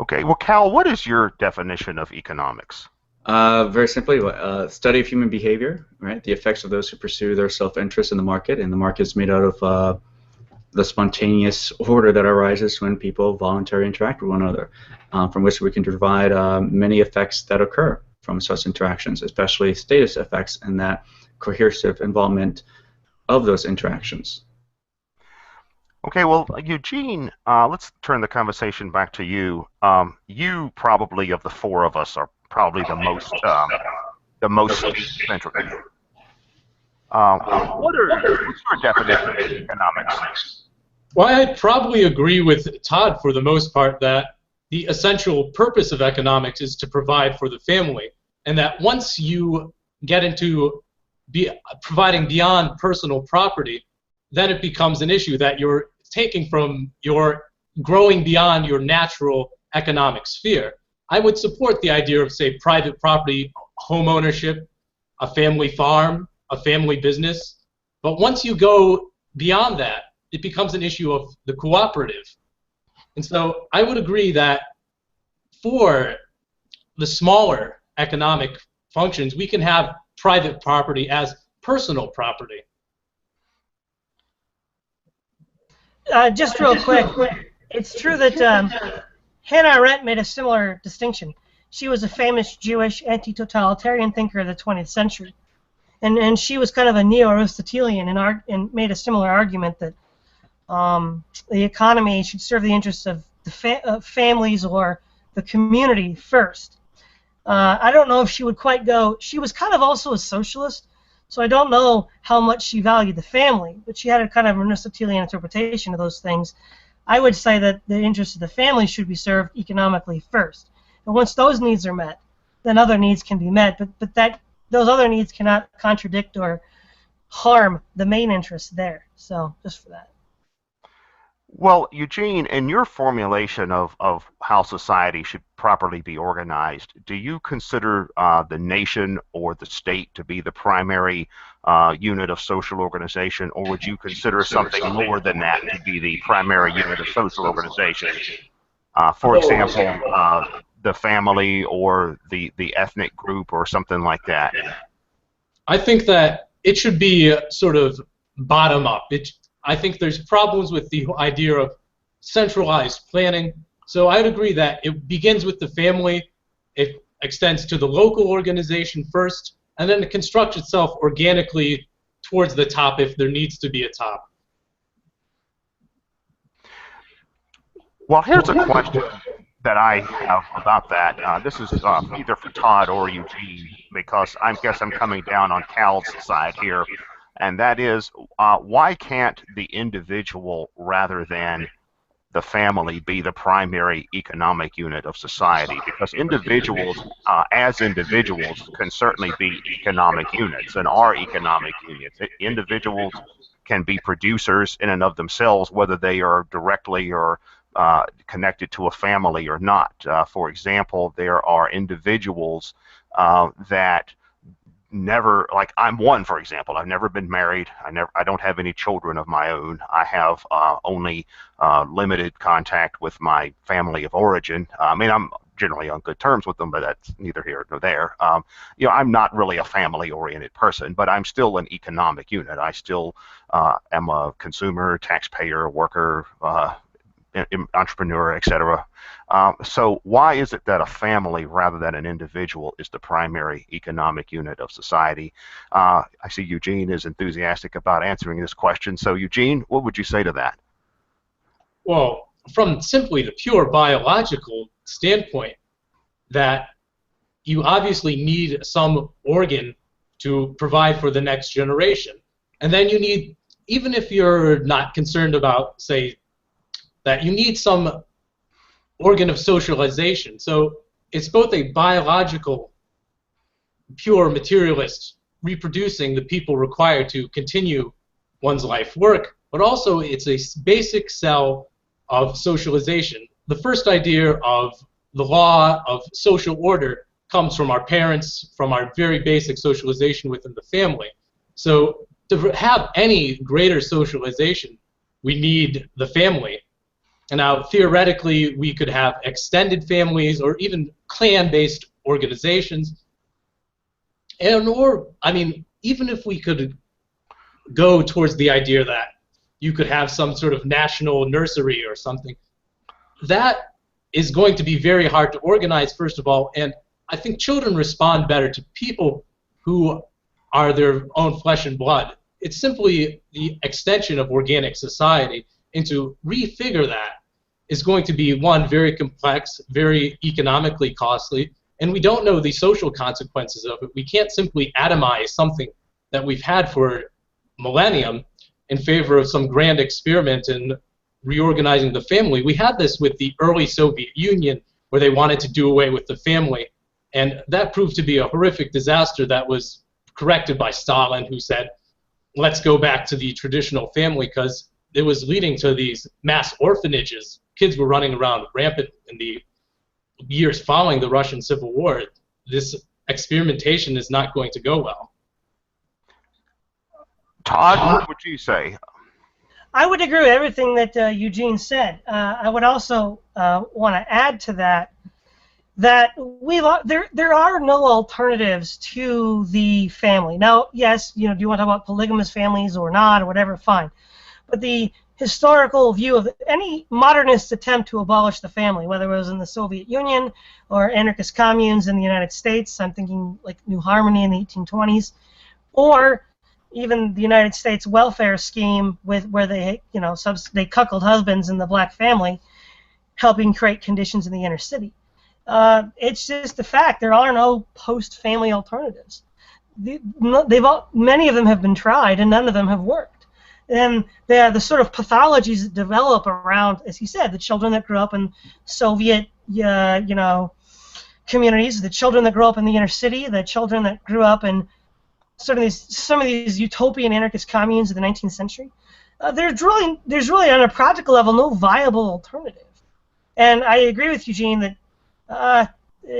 Okay, well, Cal, what is your definition of economics? Very simply, study of human behavior, right? The effects of those who pursue their self-interest in the market, and the market is made out of the spontaneous order that arises when people voluntarily interact with one another, from which we can provide many effects that occur from such interactions, especially status effects and that cohesive involvement of those interactions. Okay, well, Eugene, let's turn the conversation back to you. You probably, of the four of us, are probably the most centric. What's your definition of economics? Well, I'd probably agree with Todd for the most part that the essential purpose of economics is to provide for the family, and that once you get into providing beyond personal property, then it becomes an issue that you're taking from your growing beyond your natural economic sphere. I would support the idea of, say, private property, home ownership, a family farm, a family business, but once you go beyond that, it becomes an issue of the cooperative. And so I would agree that for the smaller economic functions, we can have private property as personal property. Just real quick, it's true that Hannah Arendt made a similar distinction. She was a famous Jewish anti-totalitarian thinker of the 20th century. And she was kind of a neo-Aristotelian and made a similar argument that the economy should serve the interests of the families or the community first. I don't know if she would quite go. She was kind of also a socialist, so I don't know how much she valued the family, but she had a kind of Aristotelian interpretation of those things. I would say that the interests of the family should be served economically first. And once those needs are met, then other needs can be met, but those other needs cannot contradict or harm the main interest there. So just for that. Well, Eugene, in your formulation of how society should properly be organized, do you consider the nation or the state to be the primary unit of social organization, or would you consider something more than that to be the primary unit of social organization? For example, the family or the ethnic group or something like that? I think that it should be sort of bottom up. I think there's problems with the idea of centralized planning. So I'd agree that it begins with the family, it extends to the local organization first, and then it constructs itself organically towards the top if there needs to be a top. Well, here's a question that I have about that. This is either for Todd or Eugene, because I guess I'm coming down on Cal's side here. And that is, why can't the individual rather than the family be the primary economic unit of society? Because individuals, as individuals, can certainly be economic units and are economic units. Individuals can be producers in and of themselves, whether they are directly or connected to a family or not. For example, there are individuals that never, like I'm one, for example. I've never been married. I don't have any children of my own. I have only limited contact with my family of origin. I mean, I'm generally on good terms with them, but that's neither here nor there. I'm not really a family-oriented person, but I'm still an economic unit. I still am a consumer, taxpayer, worker, entrepreneur, etc. So why is it that a family rather than an individual is the primary economic unit of society? I see Eugene is enthusiastic about answering this question. So Eugene, what would you say to that? Well, from simply the pure biological standpoint, that you obviously need some organ to provide for the next generation. And then you need, even if you're not concerned about, say, that you need some organ of socialization. So it's both a biological, pure materialist reproducing the people required to continue one's life work, but also it's a basic cell of socialization. The first idea of the law of social order comes from our parents, from our very basic socialization within the family. So to have any greater socialization, we need the family. And now, theoretically, we could have extended families or even clan-based organizations. I mean, even if we could go towards the idea that you could have some sort of national nursery or something, that is going to be very hard to organize, first of all, and I think children respond better to people who are their own flesh and blood. It's simply the extension of organic society, and to refigure that is going to be, one, very complex, very economically costly, and we don't know the social consequences of it. We can't simply atomize something that we've had for millennium in favor of some grand experiment in reorganizing the family. We had this with the early Soviet Union, where they wanted to do away with the family, and that proved to be a horrific disaster that was corrected by Stalin, who said, let's go back to the traditional family, because it was leading to these mass orphanages. Kids were running around rampant in the years following the Russian Civil War. This experimentation is not going to go well. Todd, what would you say? I would agree with everything that Eugene said. I would also want to add to that there are no alternatives to the family. Now, yes, do you want to talk about polygamous families or not, or whatever, fine. But the historical view of any modernist attempt to abolish the family, whether it was in the Soviet Union or anarchist communes in the United States, I'm thinking like New Harmony in the 1820s, or even the United States welfare scheme where they they cuckold husbands in the black family, helping create conditions in the inner city. It's just the fact there are no post-family alternatives. Many of them have been tried and none of them have worked. And the sort of pathologies that develop around, as he said, the children that grew up in Soviet communities, the children that grew up in the inner city, the children that grew up in some of these utopian anarchist communes of the 19th century. There's really on a practical level no viable alternative. And I agree with Eugene that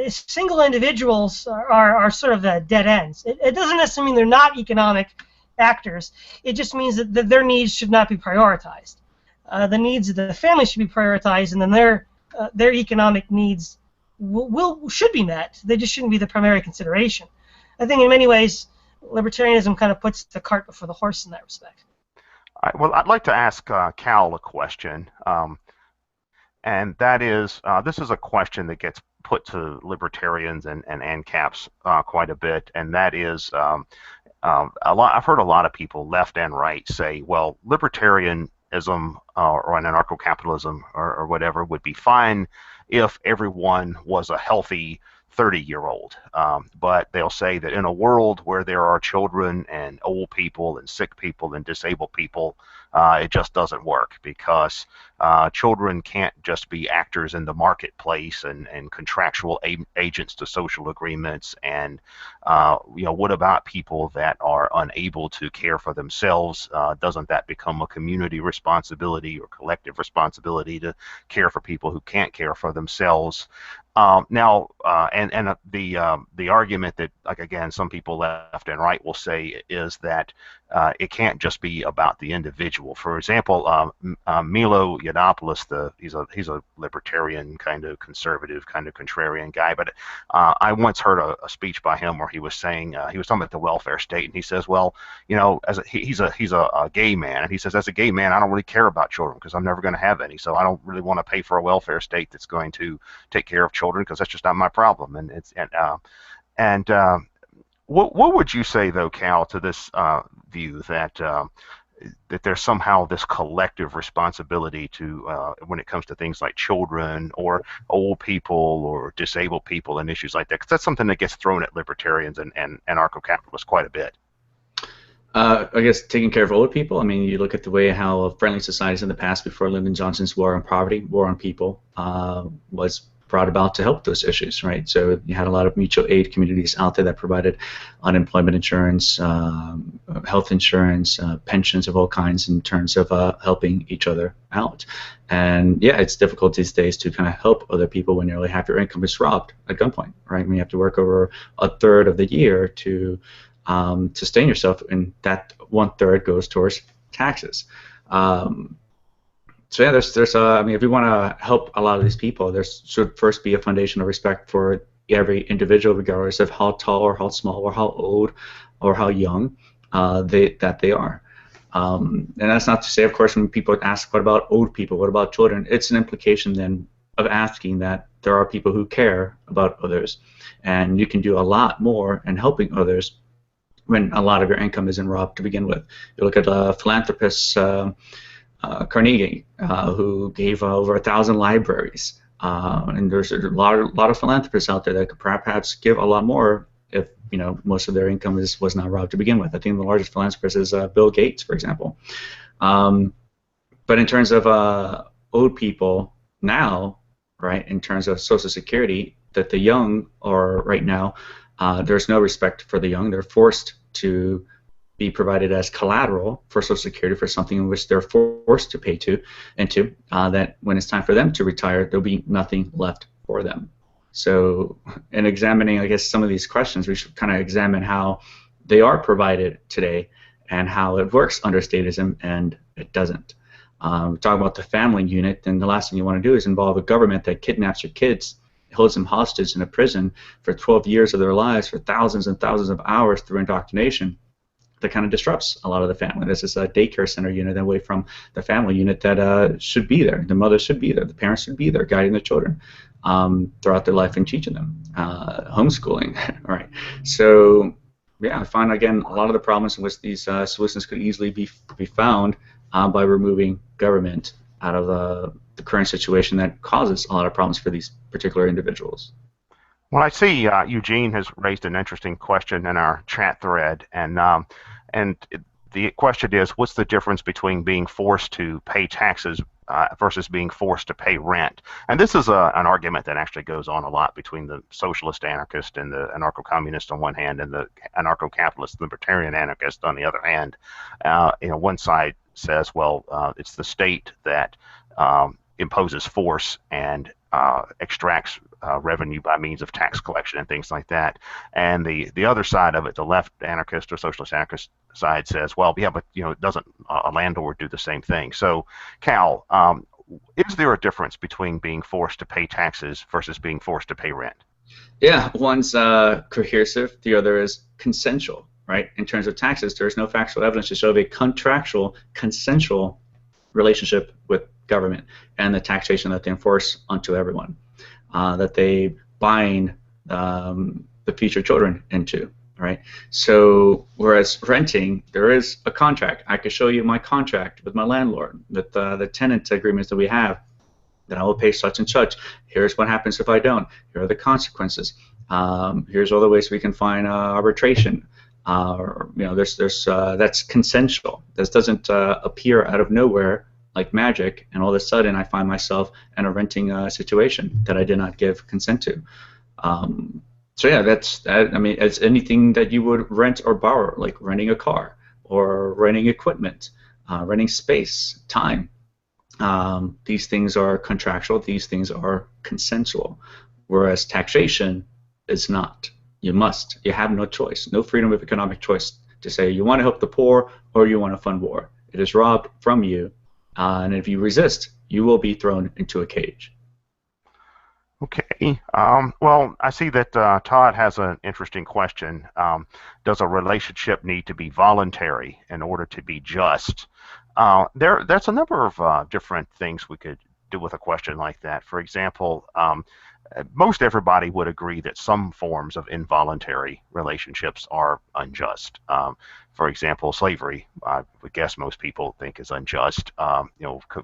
single individuals are sort of dead ends. It doesn't necessarily mean they're not economic actors. It just means that their needs should not be prioritized. The needs of the family should be prioritized, and then their economic needs should be met. They just shouldn't be the primary consideration. I think in many ways libertarianism kind of puts the cart before the horse in that respect. Well, I'd like to ask Cal a question, and that is, this is a question that gets put to libertarians and ANCAPs quite a bit, and that is, I've heard a lot of people, left and right, say, well, libertarianism or an anarcho-capitalism or whatever would be fine if everyone was a healthy 30-year-old. But they'll say that in a world where there are children and old people and sick people and disabled people, it just doesn't work because children can't just be actors in the marketplace and contractual agents to social agreements. And what about people that are unable to care for themselves? Doesn't that become a community responsibility or collective responsibility to care for people who can't care for themselves? The argument that, like, again, some people left and right will say is that it can't just be about the individual. For example, Milo Yiannopoulos, he's a libertarian, kind of conservative, kind of contrarian guy. But I once heard a speech by him where he was saying he was talking about the welfare state, and he says, well, he's a gay man, and he says, as a gay man, I don't really care about children because I'm never going to have any, so I don't really want to pay for a welfare state that's going to take care of children because that's just not my problem. What would you say, though, Cal, to this view that there's somehow this collective responsibility to when it comes to things like children or old people or disabled people and issues like that? Because that's something that gets thrown at libertarians and anarcho-capitalists quite a bit. I guess taking care of older people. I mean, you look at the way how friendly societies in the past, before Lyndon Johnson's war on poverty, war on people, was brought about to help those issues, right? So you had a lot of mutual aid communities out there that provided unemployment insurance, health insurance, pensions of all kinds in terms of helping each other out. And yeah, it's difficult these days to kind of help other people when nearly half your income is robbed at gunpoint, right? When you have to work over a third of the year to sustain yourself, and that 1/3 goes towards taxes. So yeah, there's I mean, if we want to help a lot of these people, there should first be a foundation of respect for every individual, regardless of how tall or how small or how old or how young they are. And that's not to say, of course, when people ask, what about old people, what about children? It's an implication then of asking that there are people who care about others, and you can do a lot more in helping others when a lot of your income isn't robbed to begin with. You look at philanthropists, Carnegie, who gave over 1,000 libraries, and there's a lot of philanthropists out there that could perhaps give a lot more if most of their income was not robbed to begin with. I think the largest philanthropist is Bill Gates, for example. But in terms of old people now, right, in terms of Social Security, that the young are right now, there's no respect for the young. They're forced to be provided as collateral for Social Security for something in which they're forced to pay into, that when it's time for them to retire, there'll be nothing left for them. So in examining, I guess, some of these questions, we should kind of examine how they are provided today and how it works under statism and it doesn't. We talk about the family unit, and the last thing you want to do is involve a government that kidnaps your kids, holds them hostage in a prison for 12 years of their lives, for thousands and thousands of hours through indoctrination. That kind of disrupts a lot of the family. This is a daycare center unit away from the family unit that should be there. The mother should be there. The parents should be there, guiding the children throughout their life and teaching them. Homeschooling, all right. So yeah, I find, again, a lot of the problems in which these solutions could easily be found by removing government out of the current situation that causes a lot of problems for these particular individuals. Well, I see Eugene has raised an interesting question in our chat thread, and the question is, what's the difference between being forced to pay taxes versus being forced to pay rent? And this is an argument that actually goes on a lot between the socialist anarchist and the anarcho-communist on one hand, and the anarcho-capitalist libertarian anarchist on the other hand. One side says, well, it's the state that imposes force and extracts revenue by means of tax collection and things like that. And the other side of it, the left anarchist or socialist anarchist side, says, well, yeah, but doesn't a landlord do the same thing? So, Cal, is there a difference between being forced to pay taxes versus being forced to pay rent? Yeah, one's coercive, the other is consensual, right? In terms of taxes, there's no factual evidence to show a contractual, consensual relationship with government and the taxation that they enforce onto everyone, that they bind the future children into, right? So whereas renting, there is a contract. I can show you my contract with my landlord, with the tenant agreements that we have, that I will pay such and such. Here's what happens if I don't. Here are the consequences. Here's all the ways we can find arbitration. Or, that's consensual. This doesn't appear out of nowhere like magic, and all of a sudden I find myself in a renting situation that I did not give consent to. So yeah, that's that. I mean, it's anything that you would rent or borrow, like renting a car or renting equipment, renting space, time. These things are contractual. These things are consensual, whereas taxation is not. You must. You have no choice. No freedom of economic choice to say you want to help the poor or you want to fund war. It is robbed from you, and if you resist, you will be thrown into a cage. Okay. Well, I see that Todd has an interesting question. Does a relationship need to be voluntary in order to be just? That's a number of different things we could do with a question like that. For example, most everybody would agree that some forms of involuntary relationships are unjust. For example, slavery, I would guess most people think is unjust.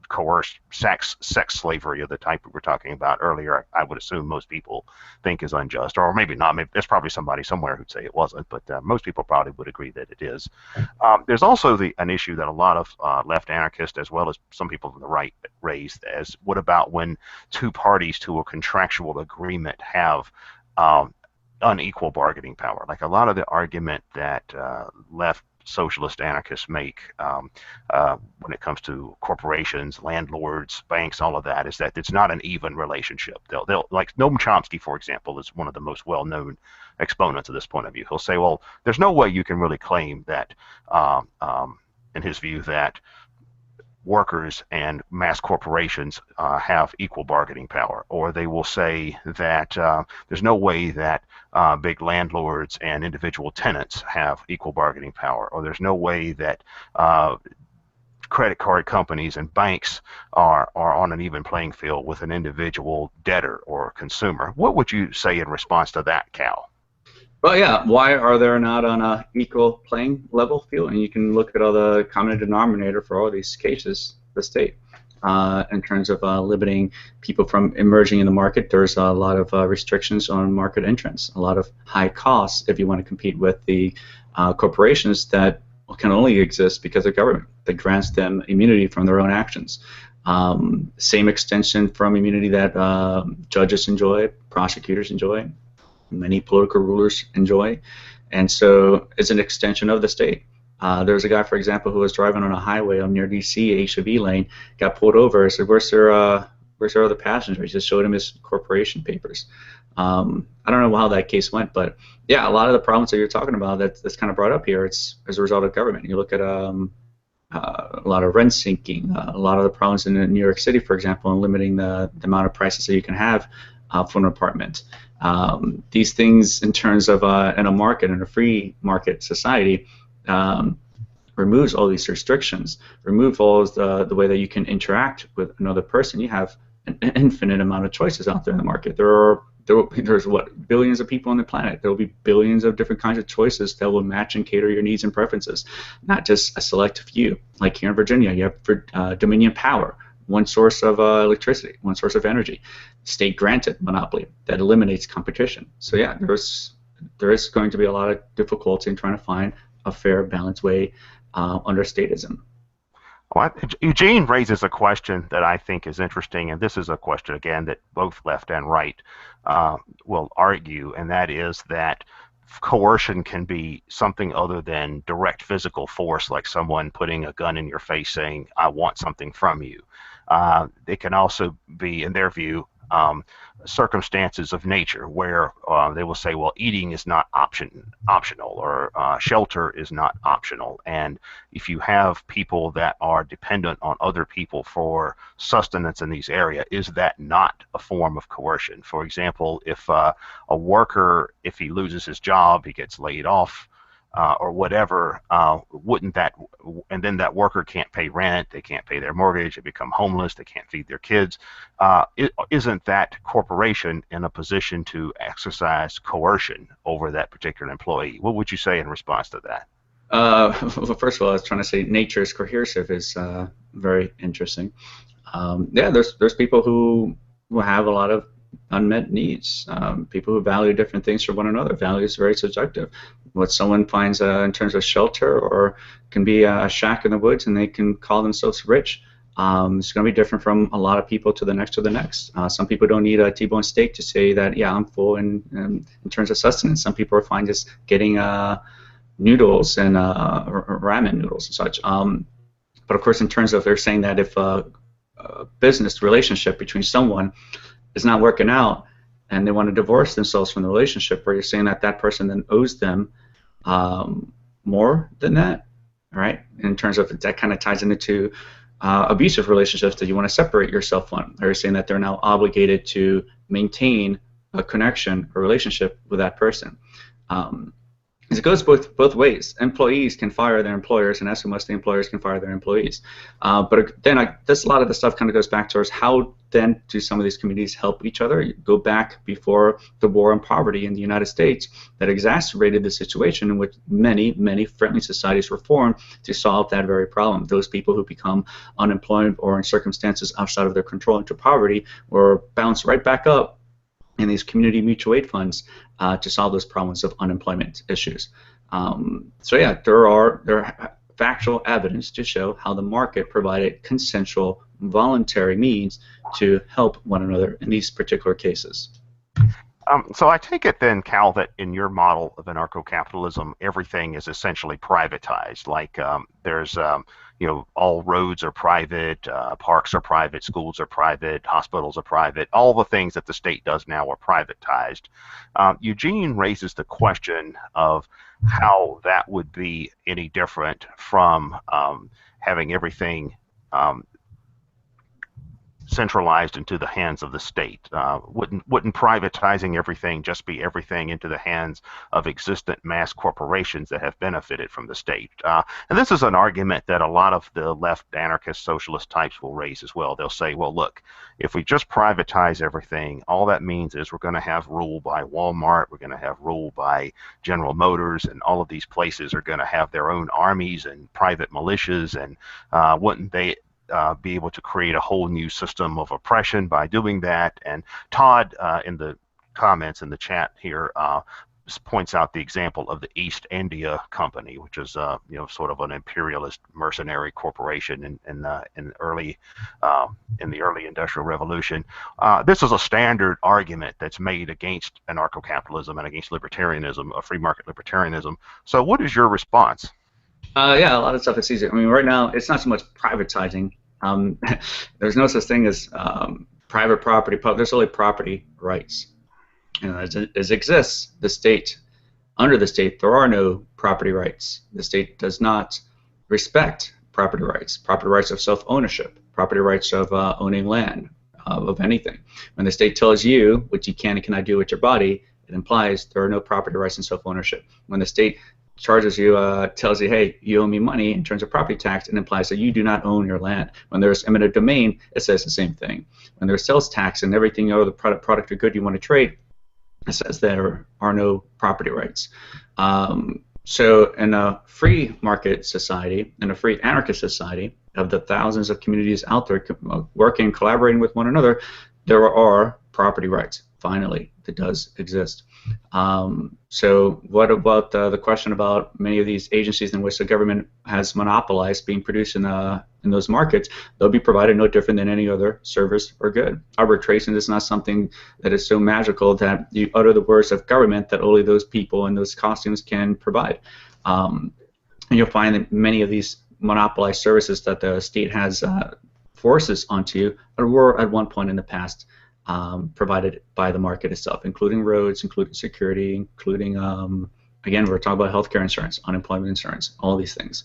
Coerced sex slavery of the type we were talking about earlier, I would assume most people think is unjust, or maybe not. Maybe there's probably somebody somewhere who'd say it wasn't, but most people probably would agree that it is. There's also an issue that a lot of left anarchists, as well as some people from the right, raised as, what about when two parties to a contractual agreement have unequal bargaining power? Like a lot of the argument that left socialist anarchists make when it comes to corporations, landlords, banks, all of that, is that it's not an even relationship. They'll like Noam Chomsky, for example, is one of the most well-known exponents of this point of view. He'll say, well, there's no way you can really claim that, in his view, that workers and mass corporations have equal bargaining power. Or they will say that there's no way that big landlords and individual tenants have equal bargaining power. Or there's no way that credit card companies and banks are on an even playing field with an individual debtor or consumer. What would you say in response to that, Cal? Well, yeah. Why are they not on a equal playing level field? And you can look at all the common denominator for all these cases, the state, in terms of limiting people from emerging in the market. There's a lot of restrictions on market entrance, a lot of high costs if you want to compete with the corporations that can only exist because of government that grants them immunity from their own actions. Same extension from immunity that judges enjoy, prosecutors enjoy, many political rulers enjoy, and so it's an extension of the state. There's a guy, for example, who was driving on a highway near DC, HOV lane, got pulled over. I said, where's their other passenger? He just showed him his corporation papers. I don't know how that case went, but yeah, a lot of the problems that you're talking about that's kind of brought up here, it's as a result of government. You look at a lot of rent sinking, a lot of the problems in New York City, for example, in limiting the amount of prices that you can have for an apartment. These things, in terms of in a market, in a free market society, removes all these restrictions, remove all the way that you can interact with another person. You have an infinite amount of choices out there in the market. There's what, billions of people on the planet. There will be billions of different kinds of choices that will match and cater your needs and preferences, not just a select few. Like here in Virginia, you have Dominion Power, one source of electricity, one source of energy, state-granted monopoly that eliminates competition. So yeah, there is going to be a lot of difficulty in trying to find a fair, balanced way under statism. Well, Eugene raises a question that I think is interesting, and this is a question, again, that both left and right will argue, and that is that coercion can be something other than direct physical force, like someone putting a gun in your face saying, I want something from you. It can also be, in their view, circumstances of nature where they will say, well, eating is not optional, or shelter is not optional. And if you have people that are dependent on other people for sustenance in these areas, is that not a form of coercion? For example, if a worker, if he loses his job, he gets laid off, or whatever, wouldn't that, and then that worker can't pay rent, they can't pay their mortgage, they become homeless, they can't feed their kids, isn't that corporation in a position to exercise coercion over that particular employee? What would you say in response to that? Well, first of all, I was trying to say nature is coercive is very interesting. Yeah, there's people who have a lot of unmet needs. People who value different things from one another. Value is very subjective. What someone finds in terms of shelter, or can be a shack in the woods, and they can call themselves rich. It's going to be different from a lot of people to the next. Some people don't need a T-bone steak to say that, yeah, I'm full in terms of sustenance. Some people are fine just getting noodles and ramen noodles and such. But of course, in terms of, they're saying that if a business relationship between someone is not working out and they want to divorce themselves from the relationship, where you're saying that that person then owes them more than that, right? In terms of, that kind of ties into abusive relationships that you want to separate yourself from. They're saying that they're now obligated to maintain a connection, a relationship with that person. It goes both ways. Employees can fire their employers, and as must the employers can fire their employees. But then this, a lot of the stuff kind of goes back towards how then do some of these communities help each other. You go back before the war on poverty in the United States that exacerbated the situation in which many friendly societies were formed to solve that very problem. Those people who become unemployed or in circumstances outside of their control into poverty were bounced right back up in these community mutual aid funds to solve those problems of unemployment issues. So yeah, there are factual evidence to show how the market provided consensual, voluntary means to help one another in these particular cases. So I take it then, Cal, that in your model of anarcho-capitalism, everything is essentially privatized. Like there's, all roads are private, parks are private, schools are private, hospitals are private. All the things that the state does now are privatized. Eugene raises the question of how that would be any different from having everything centralized into the hands of the state. Wouldn't privatizing everything just be everything into the hands of existent mass corporations that have benefited from the state? And this is an argument that a lot of the left anarchist socialist types will raise as well. They'll say, well, look, if we just privatize everything, all that means is we're going to have rule by Walmart, we're going to have rule by General Motors, and all of these places are going to have their own armies and private militias, and wouldn't they be able to create a whole new system of oppression by doing that? And Todd, in the comments in the chat here, points out the example of the East India Company, which is sort of an imperialist mercenary corporation in the early Industrial Revolution. This is a standard argument that's made against anarcho-capitalism and against libertarianism, free market libertarianism. So what is your response? Yeah, a lot of stuff is easier. I mean, right now, it's not so much privatizing. There's no such thing as private property. There's only property rights. As it exists, under the state, there are no property rights. The state does not respect property rights of self-ownership, property rights of owning land, of anything. When the state tells you what you can and cannot do with your body, it implies there are no property rights in self-ownership. When the state charges you, tells you, hey, you owe me money in terms of property tax, and implies that you do not own your land. When there's eminent domain, it says the same thing. When there's sales tax and everything, the product or good you want to trade, it says there are no property rights. So in a free market society, in a free anarchist society, of the thousands of communities out there working, collaborating with one another, there are property rights. Finally, that does exist. So what about the question about many of these agencies in which the government has monopolized being produced in those markets? They'll be provided no different than any other service or good. Arbitration is not something that is so magical that you utter the words of government that only those people in those costumes can provide. And you'll find that many of these monopolized services that the state has forces onto you were at one point in the past provided by the market itself, including roads, including security, including, again, we're talking about healthcare insurance, unemployment insurance, all these things.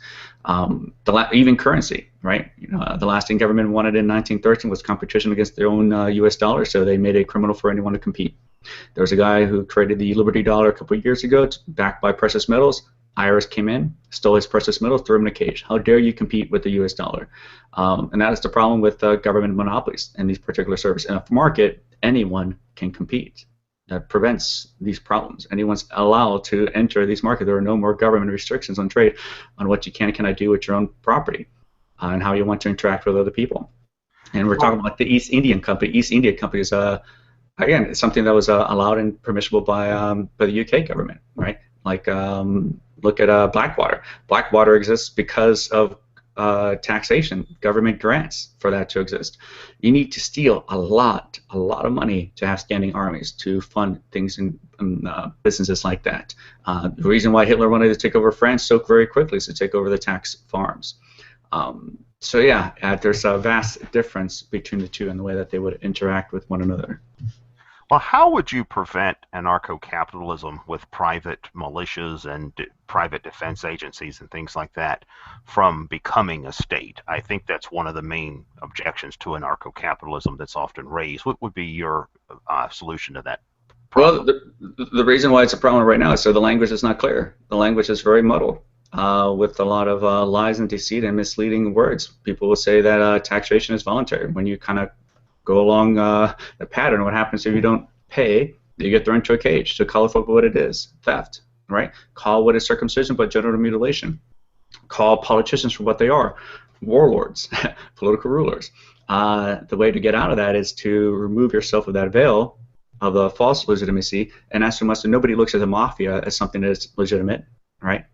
Even currency, right? The last thing government wanted in 1913 was competition against their own U.S. dollar, so they made it criminal for anyone to compete. There was a guy who created the Liberty Dollar a couple of years ago, backed by precious metals. IRS came in, stole his precious metals, threw him in a cage. How dare you compete with the U.S. dollar? And that is the problem with government monopolies in these particular services. In a market, anyone can compete. That prevents these problems. Anyone's allowed to enter these markets. There are no more government restrictions on trade, on what you can and cannot do with your own property, and how you want to interact with other people. And we're talking about the East India Company. East India Company is again, it's something that was allowed and permissible by the UK government, right? Like look at Blackwater. Blackwater exists because of taxation, government grants for that to exist. You need to steal a lot of money to have standing armies to fund things in businesses like that. The reason why Hitler wanted to take over France so very quickly is to take over the tax farms. So yeah, there's a vast difference between the two in the way that they would interact with one another. Well, how would you prevent anarcho-capitalism with private militias and private defense agencies and things like that from becoming a state? I think that's one of the main objections to anarcho-capitalism that's often raised. What would be your solution to that problem? Well, the reason why it's a problem right now is so the language is not clear. The language is very muddled. With a lot of lies and deceit and misleading words. People will say that taxation is voluntary. When you kind of go along the pattern, what happens if you don't pay? You get thrown into a cage. So call it for what it is, theft, right? Call what is circumcision but genital mutilation. Call politicians for what they are, warlords, political rulers. The way to get out of that is to remove yourself of that veil of a false legitimacy, and as so much that nobody looks at the mafia as something that is legitimate. Right?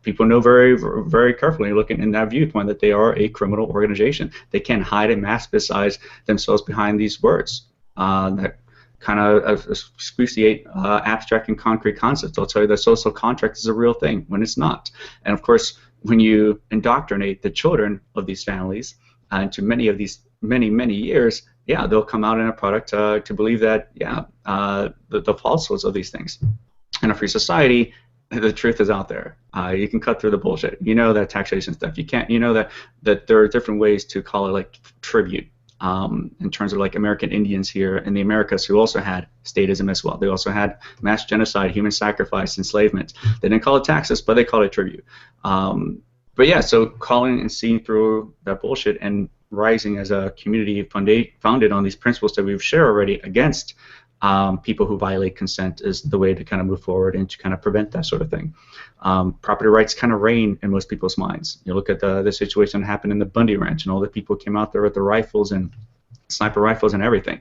People know very, very carefully, looking in that viewpoint, that they are a criminal organization. They can't hide and mask themselves behind these words that kind of excruciate abstract and concrete concepts. I'll tell you that social contract is a real thing when it's not. And of course, when you indoctrinate the children of these families into many of these many years, yeah, they'll come out in a product to believe that, yeah, the falsehoods of these things. In a free society, the truth is out there. You can cut through the bullshit. You know that taxation stuff. You can't. You know that there are different ways to call it, like tribute. In terms of like American Indians here in the Americas, who also had statism as well. They also had mass genocide, human sacrifice, enslavement. They didn't call it taxes, but they called it tribute. But yeah, so calling and seeing through that bullshit and rising as a community founded on these principles that we've shared already against people who violate consent is the way to kind of move forward and to kind of prevent that sort of thing. Property rights kind of reign in most people's minds. You look at the situation that happened in the Bundy Ranch, and all the people came out there with the rifles and sniper rifles and everything.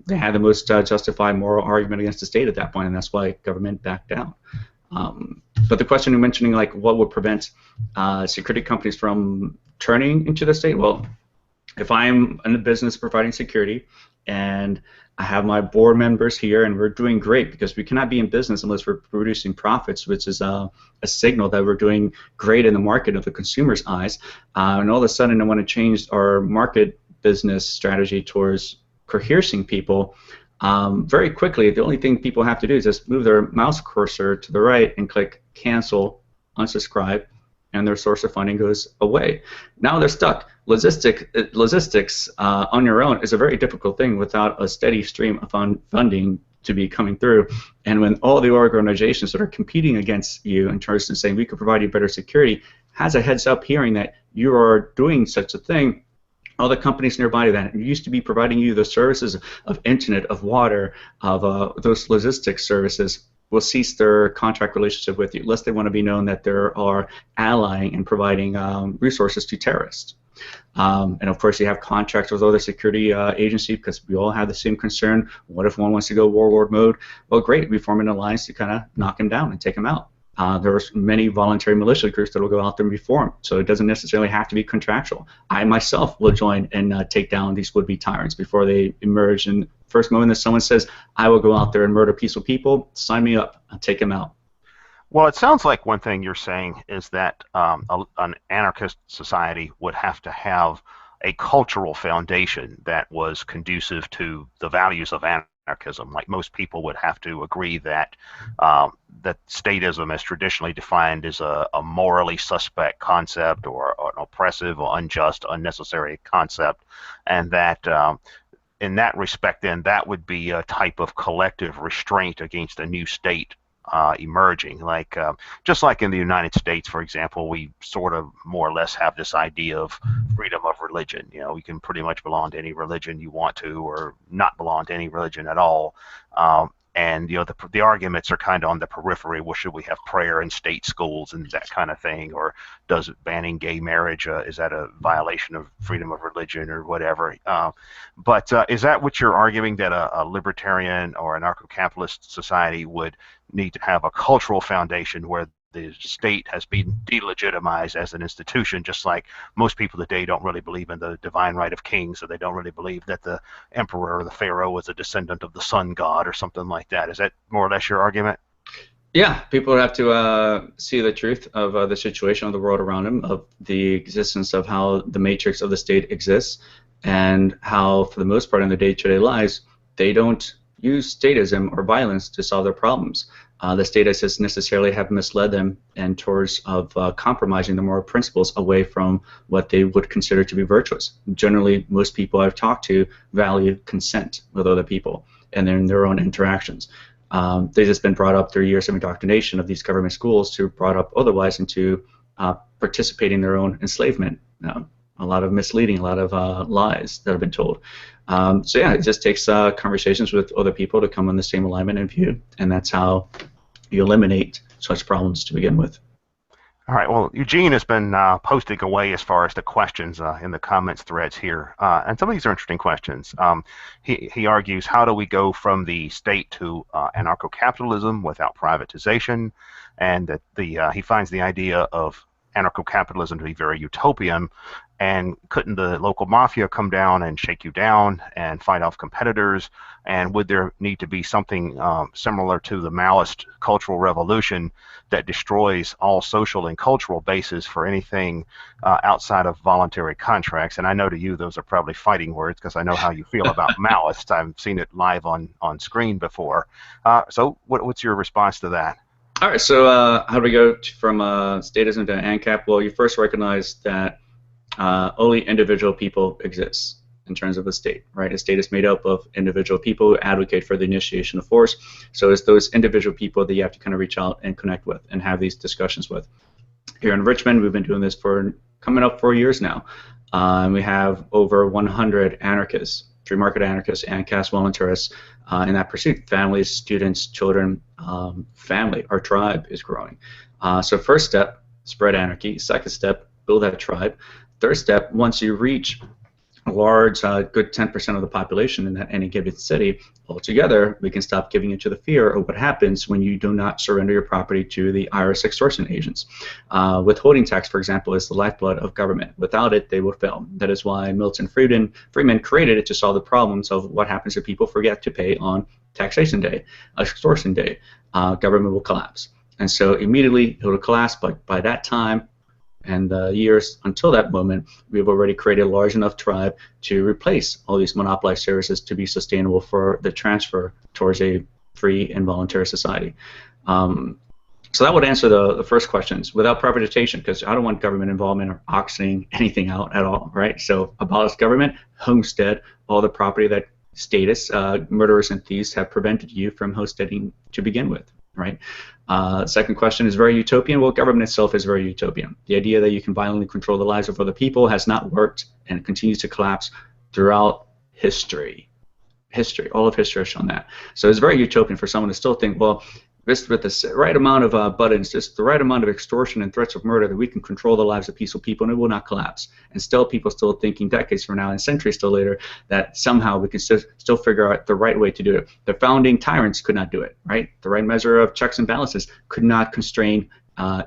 They had the most justified moral argument against the state at that point, and that's why government backed down. But the question you're mentioning, like what would prevent security companies from turning into the state? Well, if I'm in the business providing security and I have my board members here, and we're doing great because we cannot be in business unless we're producing profits, which is a signal that we're doing great in the market of the consumer's eyes. And all of a sudden, I want to change our market business strategy towards coercing people. Very quickly, the only thing people have to do is just move their mouse cursor to the right and click cancel, unsubscribe, and their source of funding goes away. Now they're stuck. Logistics on your own is a very difficult thing without a steady stream of funding to be coming through. And when all the organizations that are competing against you in terms of saying we could provide you better security has a heads up hearing that you are doing such a thing, all the companies nearby that used to be providing you the services of internet, of water, of those logistics services will cease their contract relationship with you, unless they want to be known that they are allying and providing resources to terrorists. And of course, you have contracts with other security agencies because we all have the same concern. What if one wants to go warlord mode? Well, great, we form an alliance to kind of knock him down and take him out. There are many voluntary militia groups that will go out there and reform, so it doesn't necessarily have to be contractual. I myself will join and take down these would-be tyrants before they emerge. And first moment that someone says, I will go out there and murder peaceful people, sign me up, I'll take them out. Well, it sounds like one thing you're saying is that an anarchist society would have to have a cultural foundation that was conducive to the values of anarchism. Like most people would have to agree that that statism, as traditionally defined, is a morally suspect concept or an oppressive or unjust, unnecessary concept, and that in that respect, then that would be a type of collective restraint against a new state emerging. Like just like in the United States, for example, we sort of more or less have this idea of freedom of religion. You know, you can pretty much belong to any religion you want to, or not belong to any religion at all. and the arguments are kind of on the periphery. Well, should we have prayer in state schools and that kind of thing, or does banning gay marriage is that a violation of freedom of religion or whatever? But is that what you're arguing, that a libertarian or anarcho-capitalist society would need to have a cultural foundation where the state has been delegitimized as an institution, just like most people today don't really believe in the divine right of kings, or they don't really believe that the emperor or the pharaoh was a descendant of the sun god or something like that? Is that more or less your argument? Yeah, people have to see the truth of the situation of the world around them, of the existence of how the matrix of the state exists, and how, for the most part, in their day-to-day lives, they don't use statism or violence to solve their problems. The statists necessarily have misled them and towards compromising the moral principles away from what they would consider to be virtuous. Generally, most people I've talked to value consent with other people and in their own interactions. They've just been brought up through years of indoctrination of these government schools to brought up otherwise into participating in their own enslavement. A lot of misleading, a lot of lies that have been told. So yeah, it just takes conversations with other people to come on the same alignment and view, and that's how you eliminate such problems to begin with. All right. Well, Eugene has been posting away as far as the questions in the comments threads here, and some of these are interesting questions. He argues, how do we go from the state to anarcho-capitalism without privatization, and that he finds the idea of anarcho-capitalism to be very utopian. And couldn't the local mafia come down and shake you down and fight off competitors? And would there need to be something similar to the Maoist cultural revolution that destroys all social and cultural bases for anything outside of voluntary contracts? And I know to you those are probably fighting words, because I know how you feel about Maoists. I've seen it live on screen before. So what's your response to that? All right, so how do we go from statism to ANCAP? Well, you first recognize that only individual people exist in terms of a state, right? A state is made up of individual people who advocate for the initiation of force. So it's those individual people that you have to kind of reach out and connect with and have these discussions with. Here in Richmond, we've been doing this for coming up 4 years now. We have over 100 anarchists, free market anarchists, and caste voluntarists in that pursuit. Families, students, children, family, our tribe is growing. So first step, spread anarchy. Second step, build that tribe. Third step, once you reach a large, good 10% of the population in any given city, altogether, we can stop giving into the fear of what happens when you do not surrender your property to the IRS extortion agents. Withholding tax, for example, is the lifeblood of government. Without it, they will fail. That is why Milton Friedman created it to solve the problems of what happens if people forget to pay on taxation day, extortion day. Government will collapse. And so immediately it will collapse, but by that time, and the years until that moment, we've already created a large enough tribe to replace all these monopolized services to be sustainable for the transfer towards a free and voluntary society. So that would answer the first questions. Without privatization, because I don't want government involvement or auctioning anything out at all, right? So abolish government, homestead, all the property that statists, murderers and thieves have prevented you from homesteading to begin with, right? Second question is very utopian. Well, government itself is very utopian. The idea that you can violently control the lives of other people has not worked and continues to collapse throughout history. All of history has shown that. So it's very utopian for someone to still think, well, with the right amount of buttons, just the right amount of extortion and threats of murder, that we can control the lives of peaceful people and it will not collapse. And still, people still thinking decades from now and centuries still later that somehow we can still figure out the right way to do it. The founding tyrants could not do it, right? The right measure of checks and balances could not constrain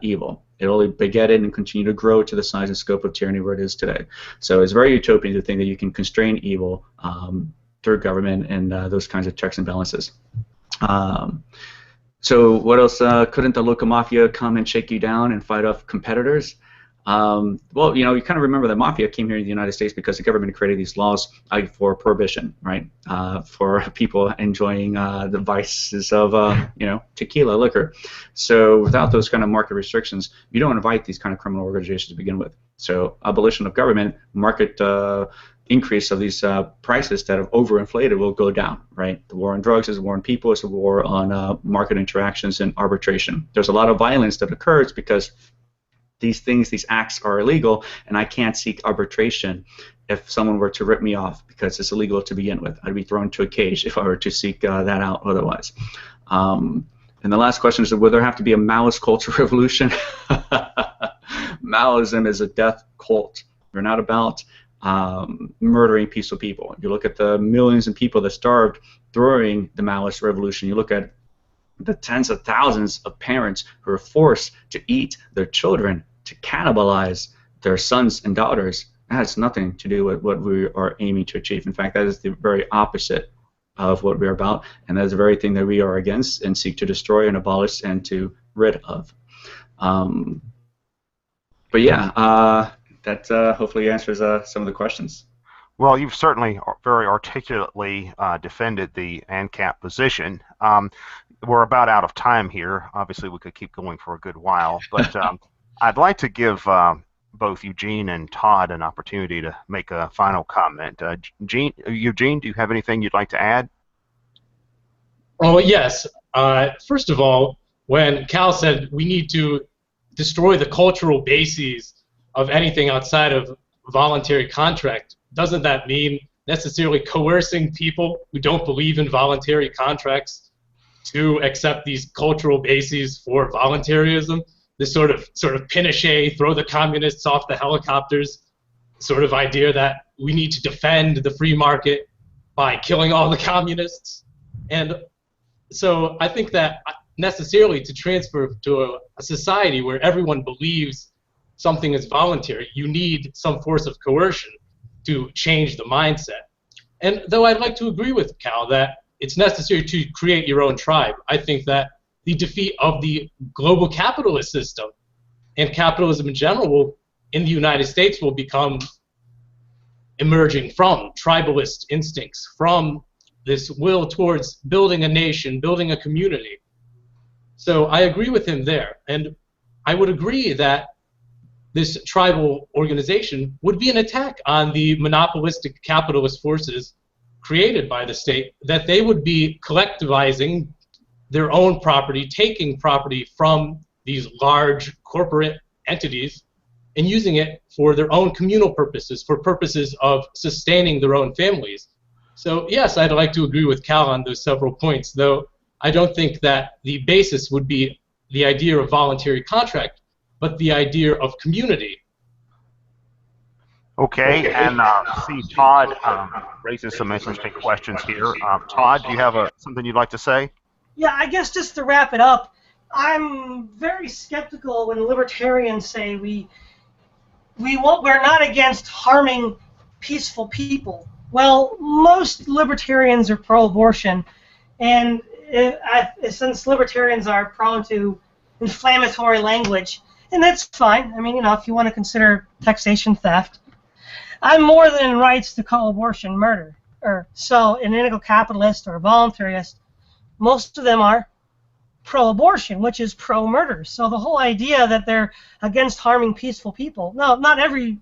evil. It only begetted and continued to grow to the size and scope of tyranny where it is today. So it's very utopian to think that you can constrain evil through government and those kinds of checks and balances. So what else? Couldn't the local mafia come and shake you down and fight off competitors? Well, you kind of remember that mafia came here in the United States because the government created these laws for prohibition, right? For people enjoying the vices of, tequila, liquor. So without those kind of market restrictions, you don't invite these kind of criminal organizations to begin with. So abolition of government, market increase of these prices that have overinflated will go down, right? The war on drugs is a war on people, it's a war on market interactions and arbitration. There's a lot of violence that occurs because these acts are illegal, and I can't seek arbitration if someone were to rip me off because it's illegal to begin with. I'd be thrown to a cage if I were to seek that out otherwise. And the last question is, will there have to be a Maoist culture revolution? Maoism is a death cult. We're not about murdering peaceful people. You look at the millions of people that starved during the Maoist revolution. You look at the tens of thousands of parents who are forced to eat their children, to cannibalize their sons and daughters. That has nothing to do with what we are aiming to achieve. In fact, that is the very opposite of what we're about, and that is the very thing that we are against and seek to destroy and abolish and to rid of. But yeah, that hopefully answers some of the questions. Well, you've certainly very articulately defended the ANCAP position. We're about out of time here. Obviously, we could keep going for a good while, but I'd like to give both Eugene and Todd an opportunity to make a final comment. Eugene, do you have anything you'd like to add? Oh, yes. First of all, when Cal said we need to destroy the cultural bases of anything outside of voluntary contract, doesn't that mean necessarily coercing people who don't believe in voluntary contracts to accept these cultural bases for voluntarism? This sort of Pinochet, throw the communists off the helicopters sort of idea that we need to defend the free market by killing all the communists. And so I think that necessarily to transfer to a society where everyone believes something is voluntary, you need some force of coercion to change the mindset. And though I'd like to agree with Cal that it's necessary to create your own tribe, I think that the defeat of the global capitalist system and capitalism in general in the United States will become emerging from tribalist instincts, from this will towards building a nation, building a community. So I agree with him there. And I would agree that this tribal organization would be an attack on the monopolistic capitalist forces created by the state, that they would be collectivizing their own property, taking property from these large corporate entities and using it for their own communal purposes, for purposes of sustaining their own families. So yes, I'd like to agree with Cal on those several points, though I don't think that the basis would be the idea of voluntary contract, but the idea of community. Okay, and see, Todd raises some interesting questions here. Todd, do you have something you'd like to say? Yeah, I guess just to wrap it up, I'm very skeptical when libertarians say we're not against harming peaceful people. Well, most libertarians are pro-abortion, and since libertarians are prone to inflammatory language, and that's fine. I mean, if you want to consider taxation theft, I'm more than in rights to call abortion murder. So an anarcho-capitalist or a voluntarist, most of them are pro-abortion, which is pro-murder. So the whole idea that they're against harming peaceful people, no, not every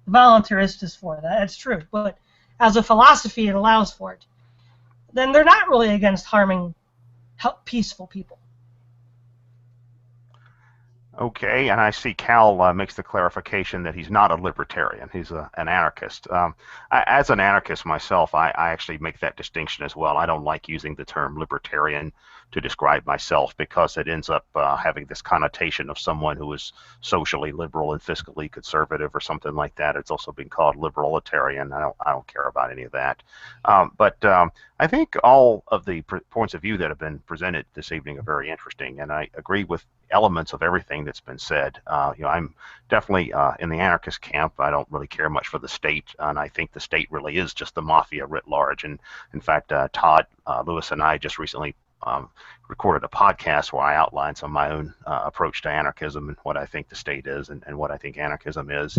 voluntarist is for that. That's true. But as a philosophy, it allows for it. Then they're not really against harming peaceful people. Okay, and I see Cal makes the clarification that he's not a libertarian. He's an anarchist. As an anarchist myself, I actually make that distinction as well. I don't like using the term libertarian to describe myself because it ends up having this connotation of someone who is socially liberal and fiscally conservative or something like that. It's also been called liberalitarian. I don't care about any of that. But I think all of the points of view that have been presented this evening are very interesting, and I agree with elements of everything that's been said. I'm definitely in the anarchist camp. I don't really care much for the state, and I think the state really is just the mafia writ large. And in fact, Todd Lewis and I just recently recorded a podcast where I outlined some of my own approach to anarchism and what I think the state is and what I think anarchism is.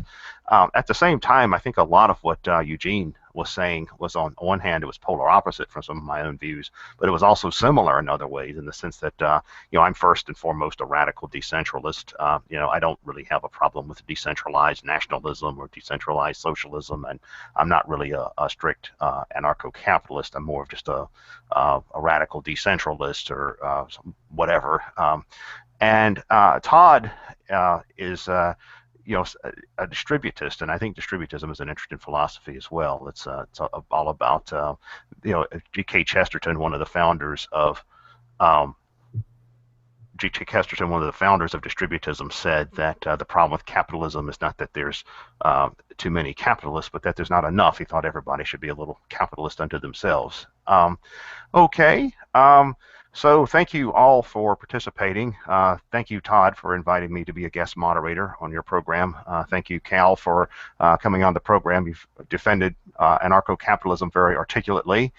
At the same time, I think a lot of what Eugene was saying was, on one hand, it was polar opposite from some of my own views, but it was also similar in other ways, in the sense that I'm first and foremost a radical decentralist. I don't really have a problem with decentralized nationalism or decentralized socialism, and I'm not really a strict anarcho-capitalist. I'm more of just a radical decentralist or whatever. And Todd is a distributist, and I think distributism is an interesting philosophy as well. It's all about G.K. Chesterton, one of the founders of G.K. Chesterton, one of the founders of distributism, said that the problem with capitalism is not that there's too many capitalists, but that there's not enough. He thought everybody should be a little capitalist unto themselves. Okay. So thank you all for participating. Thank you, Todd, for inviting me to be a guest moderator on your program. Thank you, Cal, for coming on the program. You've defended anarcho-capitalism very articulately.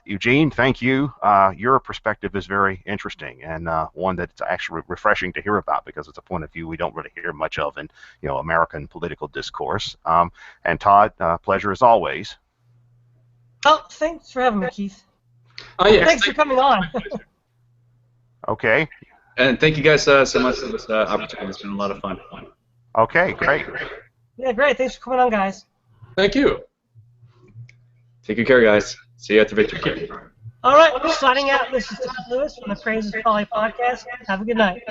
Eugene, thank you. Your perspective is very interesting and one that's actually refreshing to hear about, because it's a point of view we don't really hear much of in American political discourse. And Todd, pleasure as always. Oh, thanks for having me, Keith. Oh, yes. Thanks for coming on. Okay. And thank you guys so much for this opportunity. It's been a lot of fun. Okay, great. Yeah, great. Thanks for coming on, guys. Thank you. Take good care, guys. See you at the victory. All right, signing out. This is Todd Lewis from the Praise of Folly podcast. Have a good night.